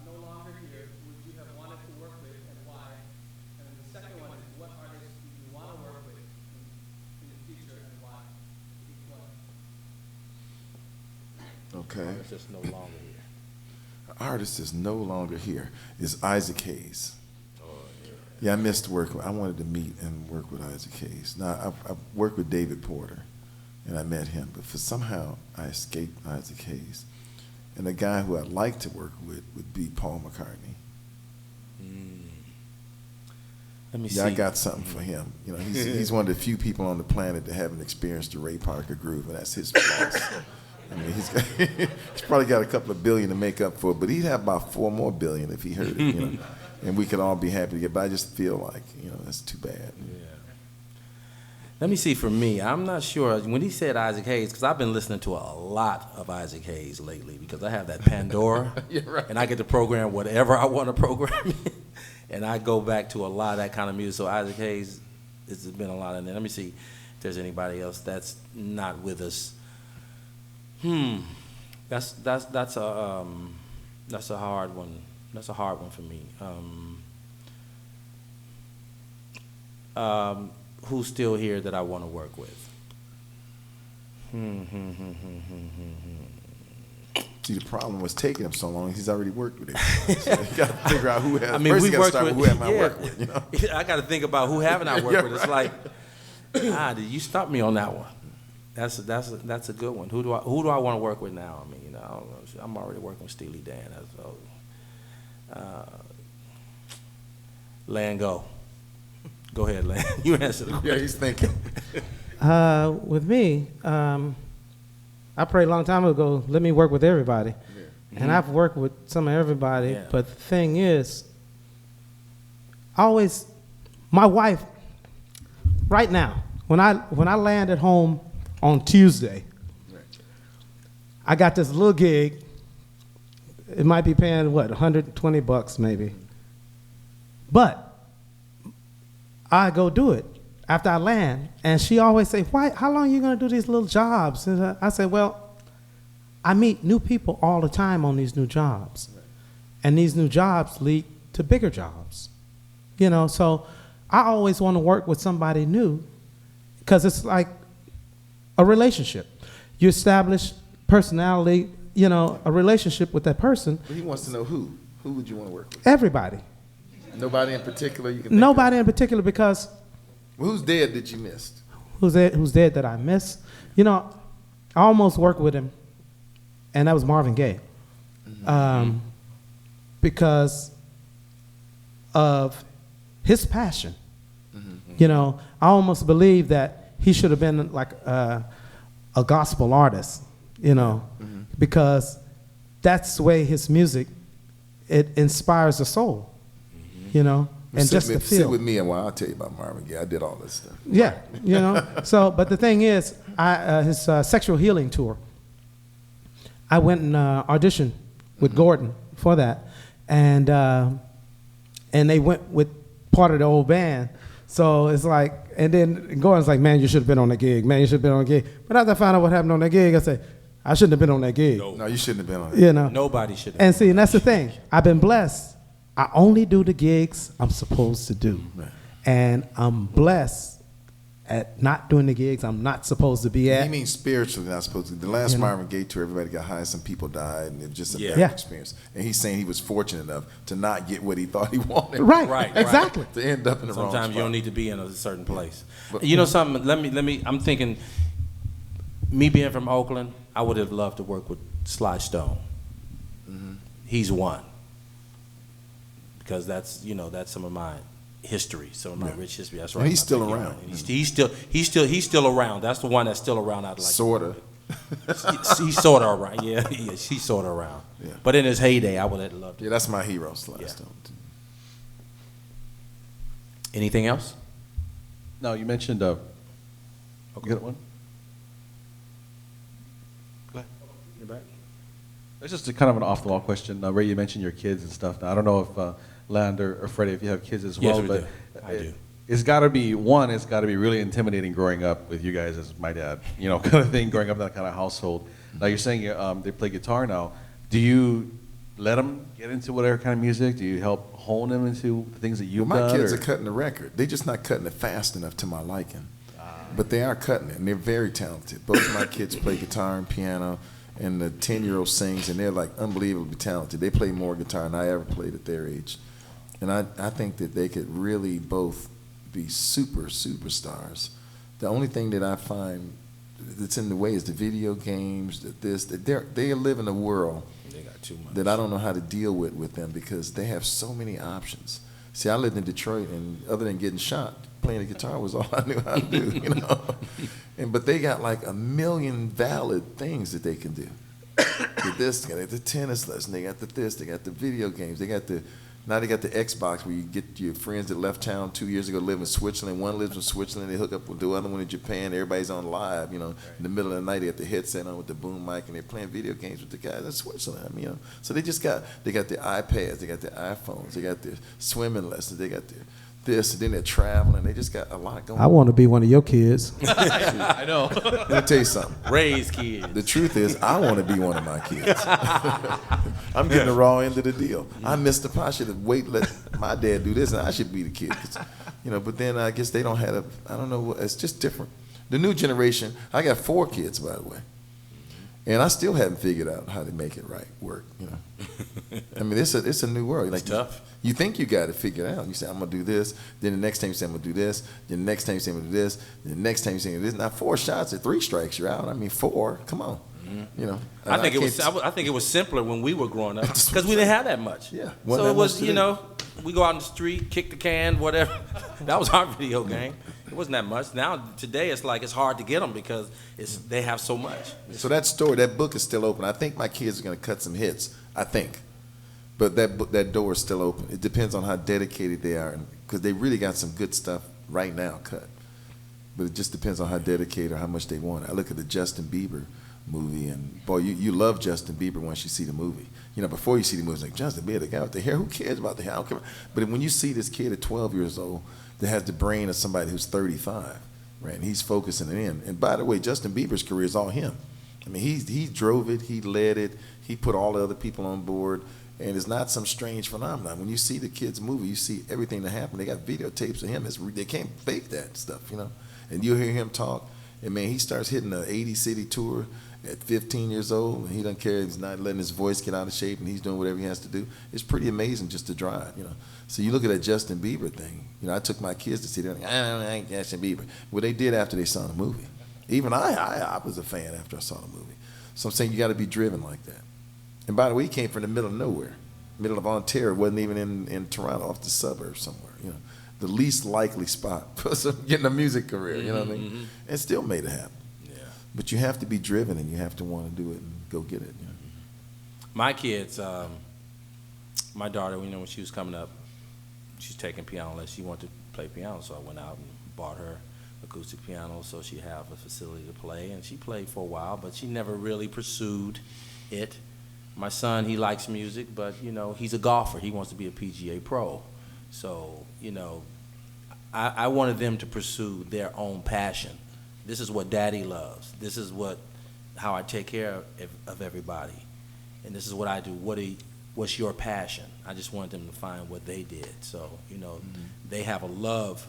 no longer here would you have wanted to work with and why? And then the second one is what artists do you want to work with in the future and why? Each one. Okay. It's just no longer here. An artist is no longer here. Is Isaac Hayes. Yeah, I missed work. I wanted to meet and work with Isaac Hayes. Now, I worked with David Porter, and I met him, but somehow I escaped Isaac Hayes. And the guy who I'd like to work with would be Paul McCartney. Let me see. Yeah, I got something for him. You know, he's one of the few people on the planet that haven't experienced the Ray Parker groove, and that's his flaws. I mean, he's probably got a couple of billion to make up for it, but he'd have about 4 more billion if he heard it, you know. And we could all be happy to get, but I just feel like, you know, that's too bad. Yeah. Let me see, for me, I'm not sure. When he said Isaac Hayes, because I've been listening to a lot of Isaac Hayes lately because I have that Pandora, Right. and I get to program whatever I want to program in, and I go back to a lot of that kind of music. So Isaac Hayes, there's been a lot in there. Let me see if there's anybody else that's not with us. That's a hard one. That's a hard one for me. Who's still here that I want to work with? See, the problem was taking him so long. He's already worked with him. So you got to figure out who has. I mean, first we you got to worked start with who am I work with. You know. I got to think about who haven't I worked Yeah, with. It's like, did you stump me on that one? That's a good one. Who do I want to work with now? I mean, you know, I don't know. I'm already working with Steely Dan. So, Lan, go ahead, Lan. You answer the question. Yeah, he's thinking. With me, I prayed a long time ago, let me work with everybody. And I've worked with some of everybody, Yeah. but the thing is, my wife, right now, when I land at home on Tuesday, I got this little gig. It might be paying, what, $120 maybe. But I go do it after I land, and she always say, how long are you going to do these little jobs? And I say, well, I meet new people all the time on these new jobs. And these new jobs lead to bigger jobs. You know, so I always want to work with somebody new because it's like a relationship. You establish personality, you know, a relationship with that person. But he wants to know who. Who would you want to work with? Everybody. Nobody in particular you can think Nobody in particular, because of? Well, who's dead that you missed? who's dead that I miss. You know, I almost worked with him, and that was Marvin Gaye, because of his passion. You know, I almost believe that he should have been like a gospel artist. You know, because that's the way his music, it inspires the soul. You know, and just to Sit feel. with me and while I'll tell you about Marvin Gaye. I did all this stuff. Yeah, you know. So, but the thing is, his sexual healing tour. I went and auditioned with Gordon for that, and they went with part of the old band. So it's like, and then Gordon's like, "Man, you should have been on the gig. Man, you should have been on the gig." But after I found out what happened on that gig, I said, "I shouldn't have been on that gig." No, you shouldn't have been on it. You know. Nobody should have. And see, and that's the thing. I've been blessed. I only do the gigs I'm supposed to do. Right. And I'm blessed at not doing the gigs I'm not supposed to be at. He means spiritually not supposed to. The last You know? Marvin Gaye tour, everybody got high, some people died, and it was just a bad Yeah. experience. And he's saying he was fortunate enough to not get what he thought he wanted. Right, Right, right. exactly. To end up in the wrong spot. Sometimes you don't need to be in a certain place. But- You know something? Let me. I'm thinking. Me being from Oakland, I would have loved to work with Sly Stone. He's one. Because that's some of my history, some of my rich history. That's right. And he's my still backyard. around. And he's still around. That's the one that's still around. I'd like. Sorta. He's sort of around. Yeah, she's sort of around. Yeah. But in his heyday, I would have loved it. Yeah, that's my hero, Sly Yeah. Stone. Anything else? No, you mentioned, you got one? Go ahead. You're back. It's just a kind of an off-the-wall question. Ray, you mentioned your kids and stuff. Now, I don't know if Land or Freddie, if you have kids as Yes, well, we but do. I do. It's got to be really intimidating growing up with you guys as my dad, you know, kind of thing, growing up in that kind of household. Now, you're saying they play guitar now. Do you let them get into whatever kind of music? Do you help hone them into the things that you've Well, my done? kids or- are cutting the record. They're just not cutting it fast enough to my liking. But they are cutting it, and they're very talented. Both of my kids play guitar and piano, and the 10-year-old sings, and they're like unbelievably talented. They play more guitar than I ever played at their age. And I think that they could really both be superstars. The only thing that I find that's in the way is the video games, they live in a world They got too much. that I don't know how to deal with them because they have so many options. See, I lived in Detroit, and other than getting shot, playing the guitar was all I knew how to do, you know. But they got like 1 million valid things that they can do. Get this, they got the tennis lesson, they got they got the video games, now they got the Xbox where you get your friends that left town 2 years ago live in Switzerland. One lives in Switzerland, they hook up with the other one in Japan. Everybody's on live, you know. In the middle of the night, they got the headset on with the boom mic, and they're playing video games with the guys in Switzerland. I mean, you know. So they got the iPads, they got the iPhones, they got the swimming lessons, they got this, and then they're traveling. They just got a lot going on. I want to be one of your kids. I know. Let me tell you something. Raise kids. The truth is, I want to be one of my kids. I'm getting the raw end of the deal. I missed the pot. I should have let my dad do this, and I should be the kid. 'Cause, you know, but then I guess they don't have I don't know, it's just different. The new generation, I got 4 kids, by the way. And I still haven't figured out how to make it work, you know. I mean, it's a new world. Like, It's tough. You think you got it figured out. You say, I'm going to do this. Then the next time you say, I'm going to do this. Then the next time you say, I'm going to do this. Then the next time you say, this. Now, 4 shots at 3 strikes, you're out. I mean, 4, come on. You know. I think can't- I think it was simpler when we were growing up because we didn't have that much. Yeah, So wasn't it that was, much to you do. know, we go out in the street, kick the can, whatever. That was our video game. It wasn't that much. Now today it's like it's hard to get them because they have so much. So that book is still open. I think my kids are going to cut some hits. I think. But that door is still open. It depends on how dedicated they are, because they really got some good stuff right now cut. But it just depends on how dedicated or how much they want. I look at the Justin Bieber movie, and boy, you love Justin Bieber once you see the movie. You know, before you see the movie, it's like, Justin Bieber, the guy with the hair, who cares about the hair? I don't care. But when you see this kid at 12 years old that has the brain of somebody who's 35, right, and he's focusing it in. And by the way, Justin Bieber's career is all him. I mean, he drove it, he led it, he put all the other people on board. And it's not some strange phenomenon. When you see the kid's movie, you see everything that happened. They got videotapes of him. They can't fake that stuff, you know. And you'll hear him talk, and man, he starts hitting the 80-city tour at 15 years old, and he doesn't care if he's not letting his voice get out of shape, and he's doing whatever he has to do. It's pretty amazing just to drive, you know. So you look at that Justin Bieber thing. You know, I took my kids to see that. I ain't Justin Bieber. Well, they did after they saw the movie. Even I was a fan after I saw the movie. So I'm saying you got to be driven like that. And by the way, he came from the middle of nowhere, middle of Ontario. Wasn't even in Toronto, off the suburbs somewhere. You know, the least likely spot for getting a music career. You know what I mean? And still made it happen. Yeah. But you have to be driven, and you have to want to do it and go get it. You know? My kids, my daughter, you know, when she was coming up, she's taking piano lessons. She wanted to play piano, so I went out and bought her acoustic piano so she have a facility to play. And she played for a while, but she never really pursued it. My son, he likes music, but, you know, he's a golfer. He wants to be a PGA pro. So, you know, I wanted them to pursue their own passion. This is what Daddy loves. This is how I take care of everybody. And this is what I do. What's your passion? I just wanted them to find what they did. So, you know, they have a love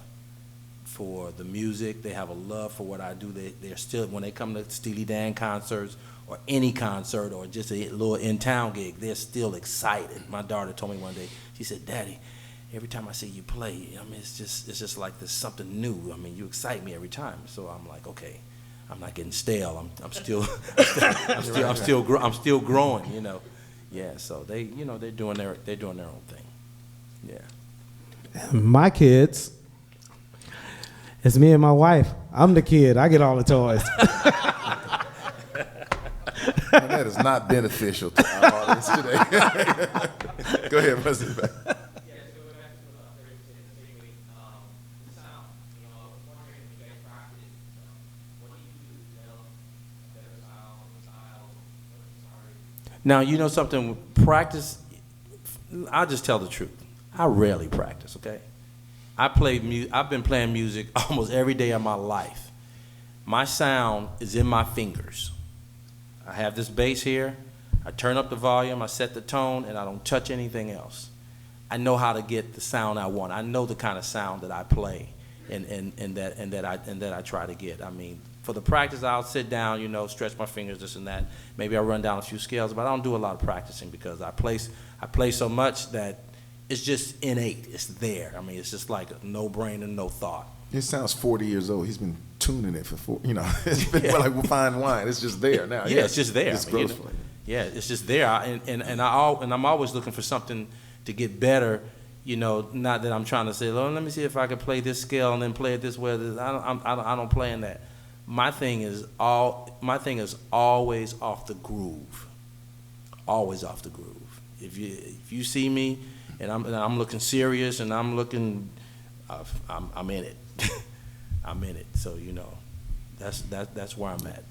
for the music. They have a love for what I do. They're still, when they come to Steely Dan concerts or any concert or just a little in-town gig, they're still excited. My daughter told me one day, she said, Daddy, every time I see you play, I mean, it's just like there's something new. I mean, you excite me every time. So I'm like, okay, I'm not getting stale. I'm still growing, you know. Yeah, so they, you know, they're doing their own thing. Yeah. My kids, it's me and my wife. I'm the kid. I get all the toys. And that is not beneficial to our audience today. Go ahead, Mr. Back. Now, you know something, practice, I'll just tell the truth. I rarely practice, okay? I've been playing music almost every day of my life. My sound is in my fingers. I have this bass here, I turn up the volume, I set the tone, and I don't touch anything else. I know how to get the sound I want. I know the kind of sound that I play and that I try to get. I mean, for the practice, I'll sit down, you know, stretch my fingers, this and that. Maybe I'll run down a few scales, but I don't do a lot of practicing because I play so much that it's just innate. It's there. I mean, it's just like a no-brainer, no thought. He sounds 40 years old. He's been tuning it for you know, it's been like fine wine. It's just there now. Yeah, it's just there. It's I mean, graceful. Yeah, it's just there. And I'm always looking for something to get better. You know, not that I'm trying to say, oh, let me see if I can play this scale and then play it this way. I don't play in that. My thing is always off the groove. Always off the groove. If you see me and I'm looking serious and I'm looking, I'm in it. I'm in it. So, you know, that's where I'm at.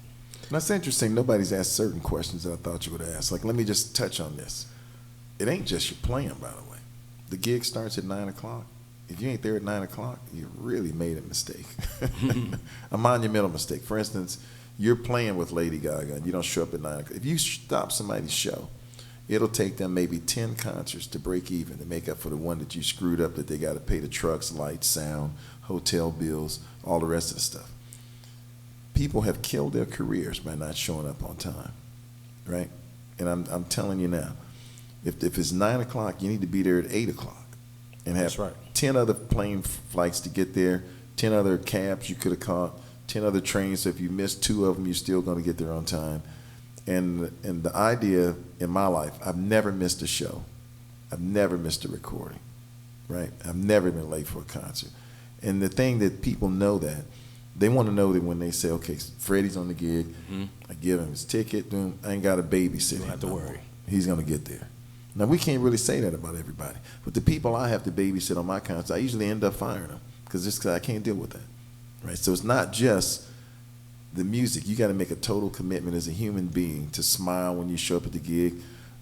That's interesting. Nobody's asked certain questions that I thought you would ask. Like, let me just touch on this. It ain't just your playing, by the way. The gig starts at 9 o'clock. If you ain't there at 9 o'clock, you really made a mistake. A monumental mistake. For instance, you're playing with Lady Gaga and you don't show up at 9 o'clock. If you stop somebody's show, it'll take them maybe 10 concerts to break even, to make up for the one that you screwed up, that they got to pay the trucks, lights, sound, hotel bills, all the rest of the stuff. People have killed their careers by not showing up on time, right? And I'm telling you now, if it's 9 o'clock, you need to be there at 8 o'clock and have 10 other plane flights to get there, 10 other cabs you could have caught, 10 other trains. So if you miss 2 of them, you're still going to get there on time. And the idea in my life, I've never missed a show. I've never missed a recording, right? I've never been late for a concert. And the thing that people know that, they want to know that when they say, okay, Freddie's on the gig, I give him his ticket, I ain't got to babysit him. You don't have to worry. He's going to get there. Now, we can't really say that about everybody. But the people I have to babysit on my concerts, I usually end up firing them because I can't deal with that, right? So it's not just the music. You got to make a total commitment as a human being to smile when you show up at the gig.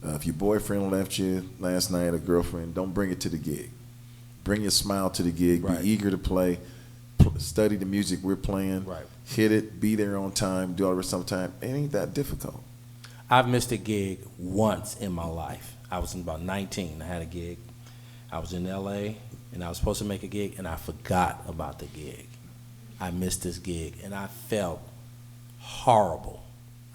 If your boyfriend left you last night or girlfriend, don't bring it to the gig. Bring your smile to the gig. Right. Be eager to play. Study the music we're playing. Right. Hit it. Be there on time. Do all the rest of the time. It ain't that difficult. I've missed a gig once in my life. I was in about 19. I had a gig. I was in L.A., and I was supposed to make a gig, and I forgot about the gig. I missed this gig, and I felt horrible.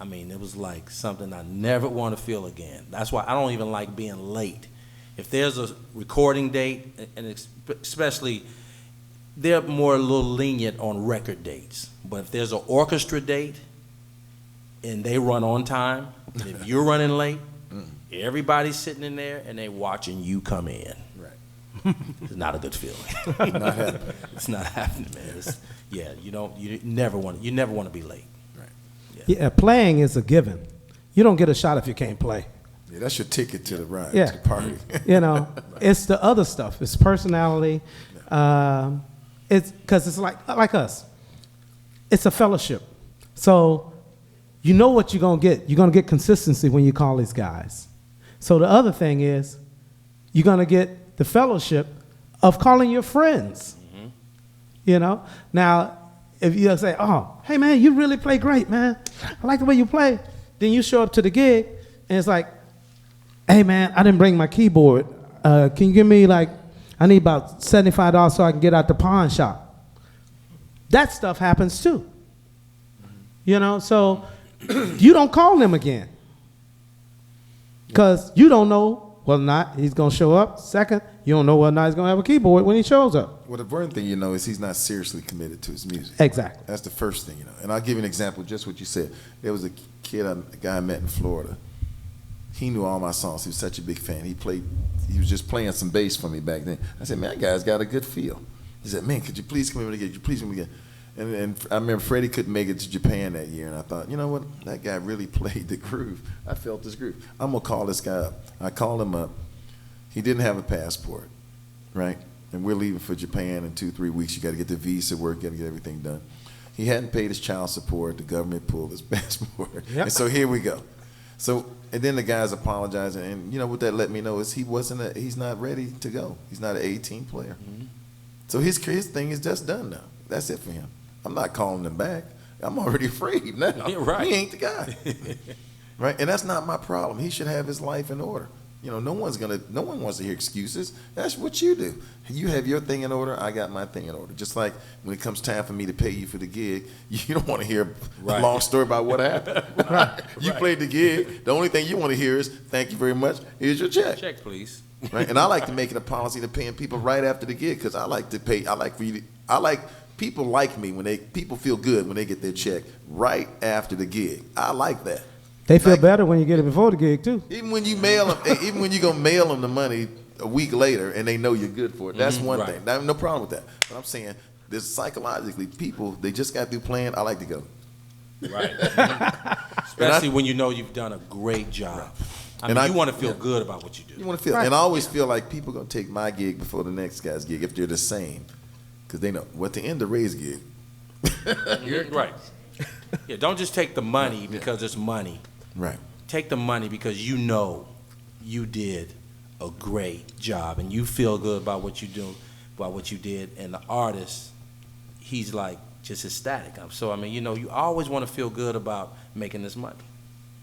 I mean, it was like something I never want to feel again. That's why I don't even like being late. If there's a recording date, and especially, they're more a little lenient on record dates. But if there's an orchestra date and they run on time, and if you're running late, everybody's sitting in there and they watching you come in. Right. It's not a good feeling. Not happening. It's not happening, man. You never want to be late. Right. Yeah, playing is a given. You don't get a shot if you can't play. Yeah, that's your ticket to the ride, Yeah. to the party. You know, it's the other stuff. It's personality. It's because it's like us. It's a fellowship. So you know what you're going to get. You're going to get consistency when you call these guys. So the other thing is you're going to get the fellowship of calling your friends. You know? Now, if you say, oh, hey, man, you really play great, man. I like the way you play. Then you show up to the gig, and it's like, hey, man, I didn't bring my keyboard. Can you give me, I need about $75 so I can get out the pawn shop. That stuff happens, too. You know? So you don't call them again because you don't know whether or not he's going to show up. Second, you don't know whether or not he's going to have a keyboard when he shows up. Well, the important thing you know is he's not seriously committed to his music. Exactly. That's the first thing you know. And I'll give you an example, just what you said. There was a guy I met in Florida. He knew all my songs. He was such a big fan. He was just playing some bass for me back then. I said, man, that guy's got a good feel. He said, man, could you please come over again? Could you please come again? And I remember Freddie couldn't make it to Japan that year, and I thought, you know what? That guy really played the groove. I felt this groove. I'm going to call this guy up. I called him up. He didn't have a passport, right? And we're leaving for Japan in 2-3 weeks. You got to get the visa work, got to get everything done. He hadn't paid his child support. The government pulled his passport. Yep. And so here we go. So, and then the guy's apologizing, and you know what that let me know is he's not ready to go. He's not an 18 player. So his thing is just done now. That's it for him. I'm not calling him back. I'm already afraid now. Yeah, right. He ain't the guy. Right? And that's not my problem. He should have his life in order. You know, no one wants to hear excuses. That's what you do. You have your thing in order, I got my thing in order. Just like when it comes time for me to pay you for the gig, you don't want to hear a long story about what happened. Right. You played the gig. The only thing you want to hear is, thank you very much, here's your check. Check, please. Right? And I like to make it a policy to paying people right after the gig because I like to pay. I like people like me people feel good when they get their check right after the gig. I like that. They feel better when you get it before the gig, too. Even when you even when you go mail them the money a week later and they know you're good for it, that's one thing. I have no problem with that. But I'm saying, there's psychologically people, they just got through playing, I like to go. Right. Especially when you know you've done a great job. I mean, you want to feel good about what you do. You want to feel, and I always feel like people are going to take my gig before the next guy's gig if they're the same. Because they know, at the end of Ray's gig. Right. Yeah, don't just take the money because it's money. Right. Take the money because you know you did a great job and you feel good about what you do, about what you did. And the artist, he's like just ecstatic. So, I mean, you know, you always want to feel good about making this money.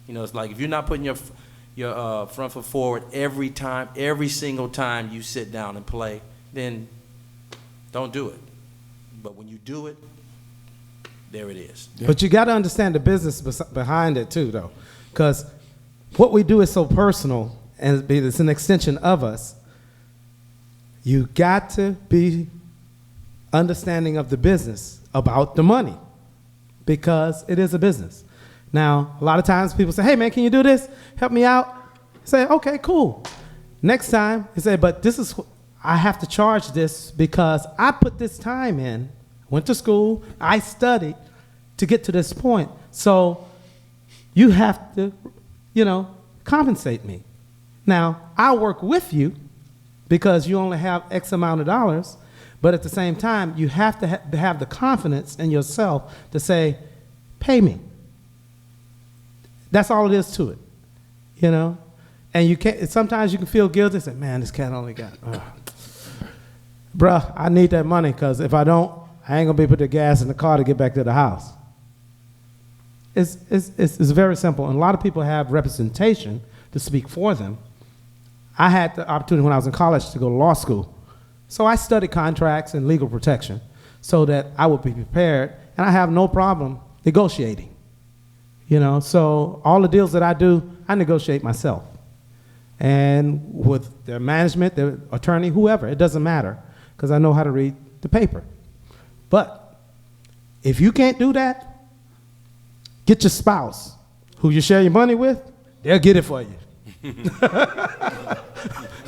You know, it's like if you're not putting your front foot forward every single time you sit down and play, then don't do it. But when you do it, there it is. But you got to understand the business behind it, too, though. Because what we do is so personal, and it's an extension of us. You got to be understanding of the business about the money, because it is a business. Now, a lot of times people say, hey, man, can you do this? Help me out. I say, okay, cool. Next time, you say, but I have to charge this because I put this time in, went to school, I studied to get to this point. So you have to, compensate me. Now, I'll work with you because you only have X amount of dollars, but at the same time, you have to have the confidence in yourself to say, pay me. That's all it is to it, And you can't. Sometimes you can feel guilty. Say, man, this cat only got, bruh, I need that money because if I don't, I ain't gonna be able to put the gas in the car to get back to the house. It's very simple, and a lot of people have representation to speak for them. I had the opportunity when I was in college to go to law school, so I studied contracts and legal protection. so that I would be prepared, and I have no problem negotiating. You know, so all the deals that I do, I negotiate myself. And with their management, their attorney, whoever, it doesn't matter, because I know how to read the paper. But if you can't do that, get your spouse, who you share your money with, they'll get it for you.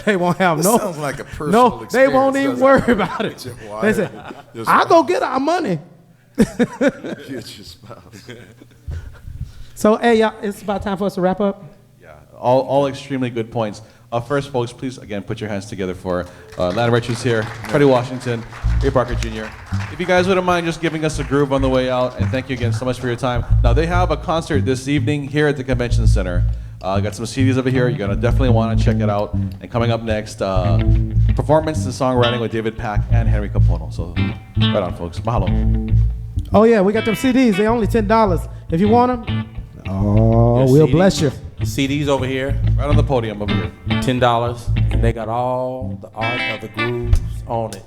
They won't have This sounds like a personal experience. They won't even doesn't worry it? about it. Why? They say, Just I'll go get our money. get your spouse. So, hey, y'all, it's about time for us to wrap up. Yeah, all extremely good points. First, folks, please, again, put your hands together for Lana Richards here, Freddie Washington, Ray Parker Jr. If you guys wouldn't mind just giving us a groove on the way out, and thank you again so much for your time. Now, they have a concert this evening here at the Convention Center. Got some CDs over here. You're going to definitely want to check it out. And coming up next, performance and songwriting with David Pack and Henry Capono. So, right on, folks. Mahalo. Oh, yeah, we got them CDs. They're only $10. If you want them, oh, Your we'll CDs bless you. CDs over here, Right on the podium over here. $10, and they got all the art of the grooves on it.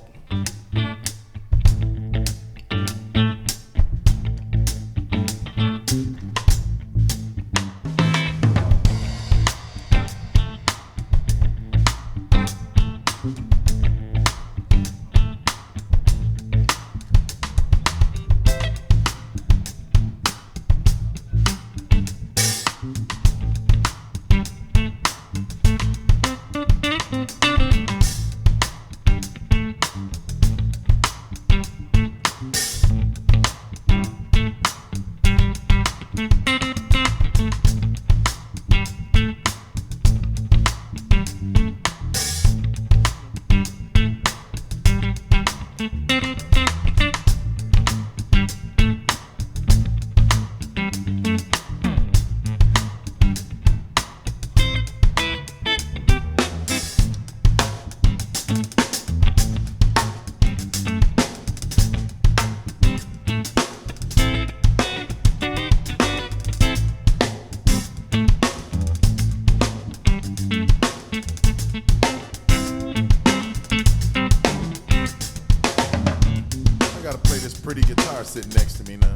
I gotta play this pretty guitar sitting next to me now.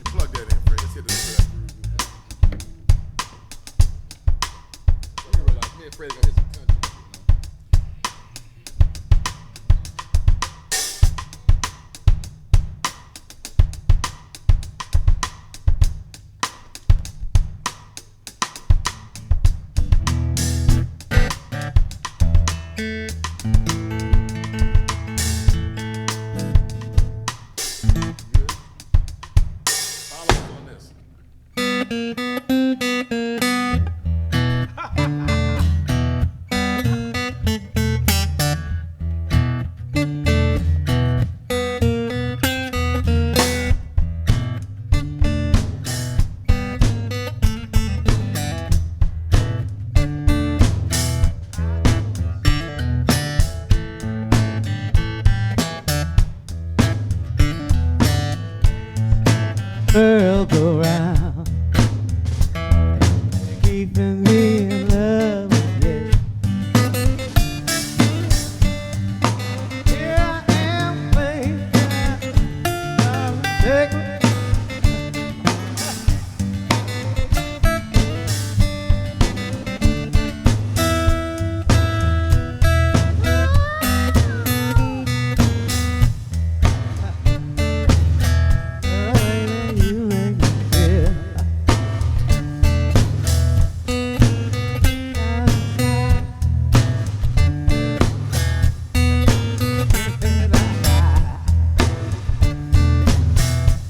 Plug that in, Fred. Let's hit this for that groove. Follow up on this. keeping me in love with you. Here I am, baby. Take me.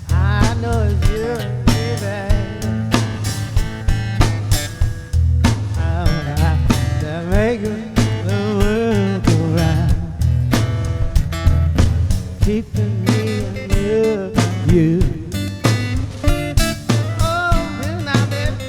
I know it's you, baby. That make the world go round, keeping me in love with you. Oh, this now, baby.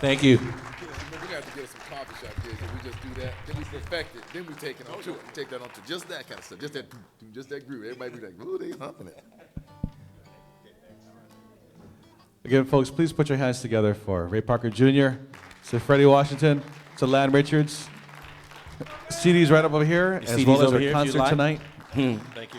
Thank you. We got to get some coffee shop gigs, and we just do that. Then we perfect it. Then we take it on to it. We take that on to just that kind of stuff, just that groove. Everybody be like, "Ooh, they humping it." Again, folks, please put your hands together for Ray Parker Jr., to Freddie Washington, to Lan Richards. CD's right up over here, as CD's well as over our here if you'd concert like. tonight. Thank you.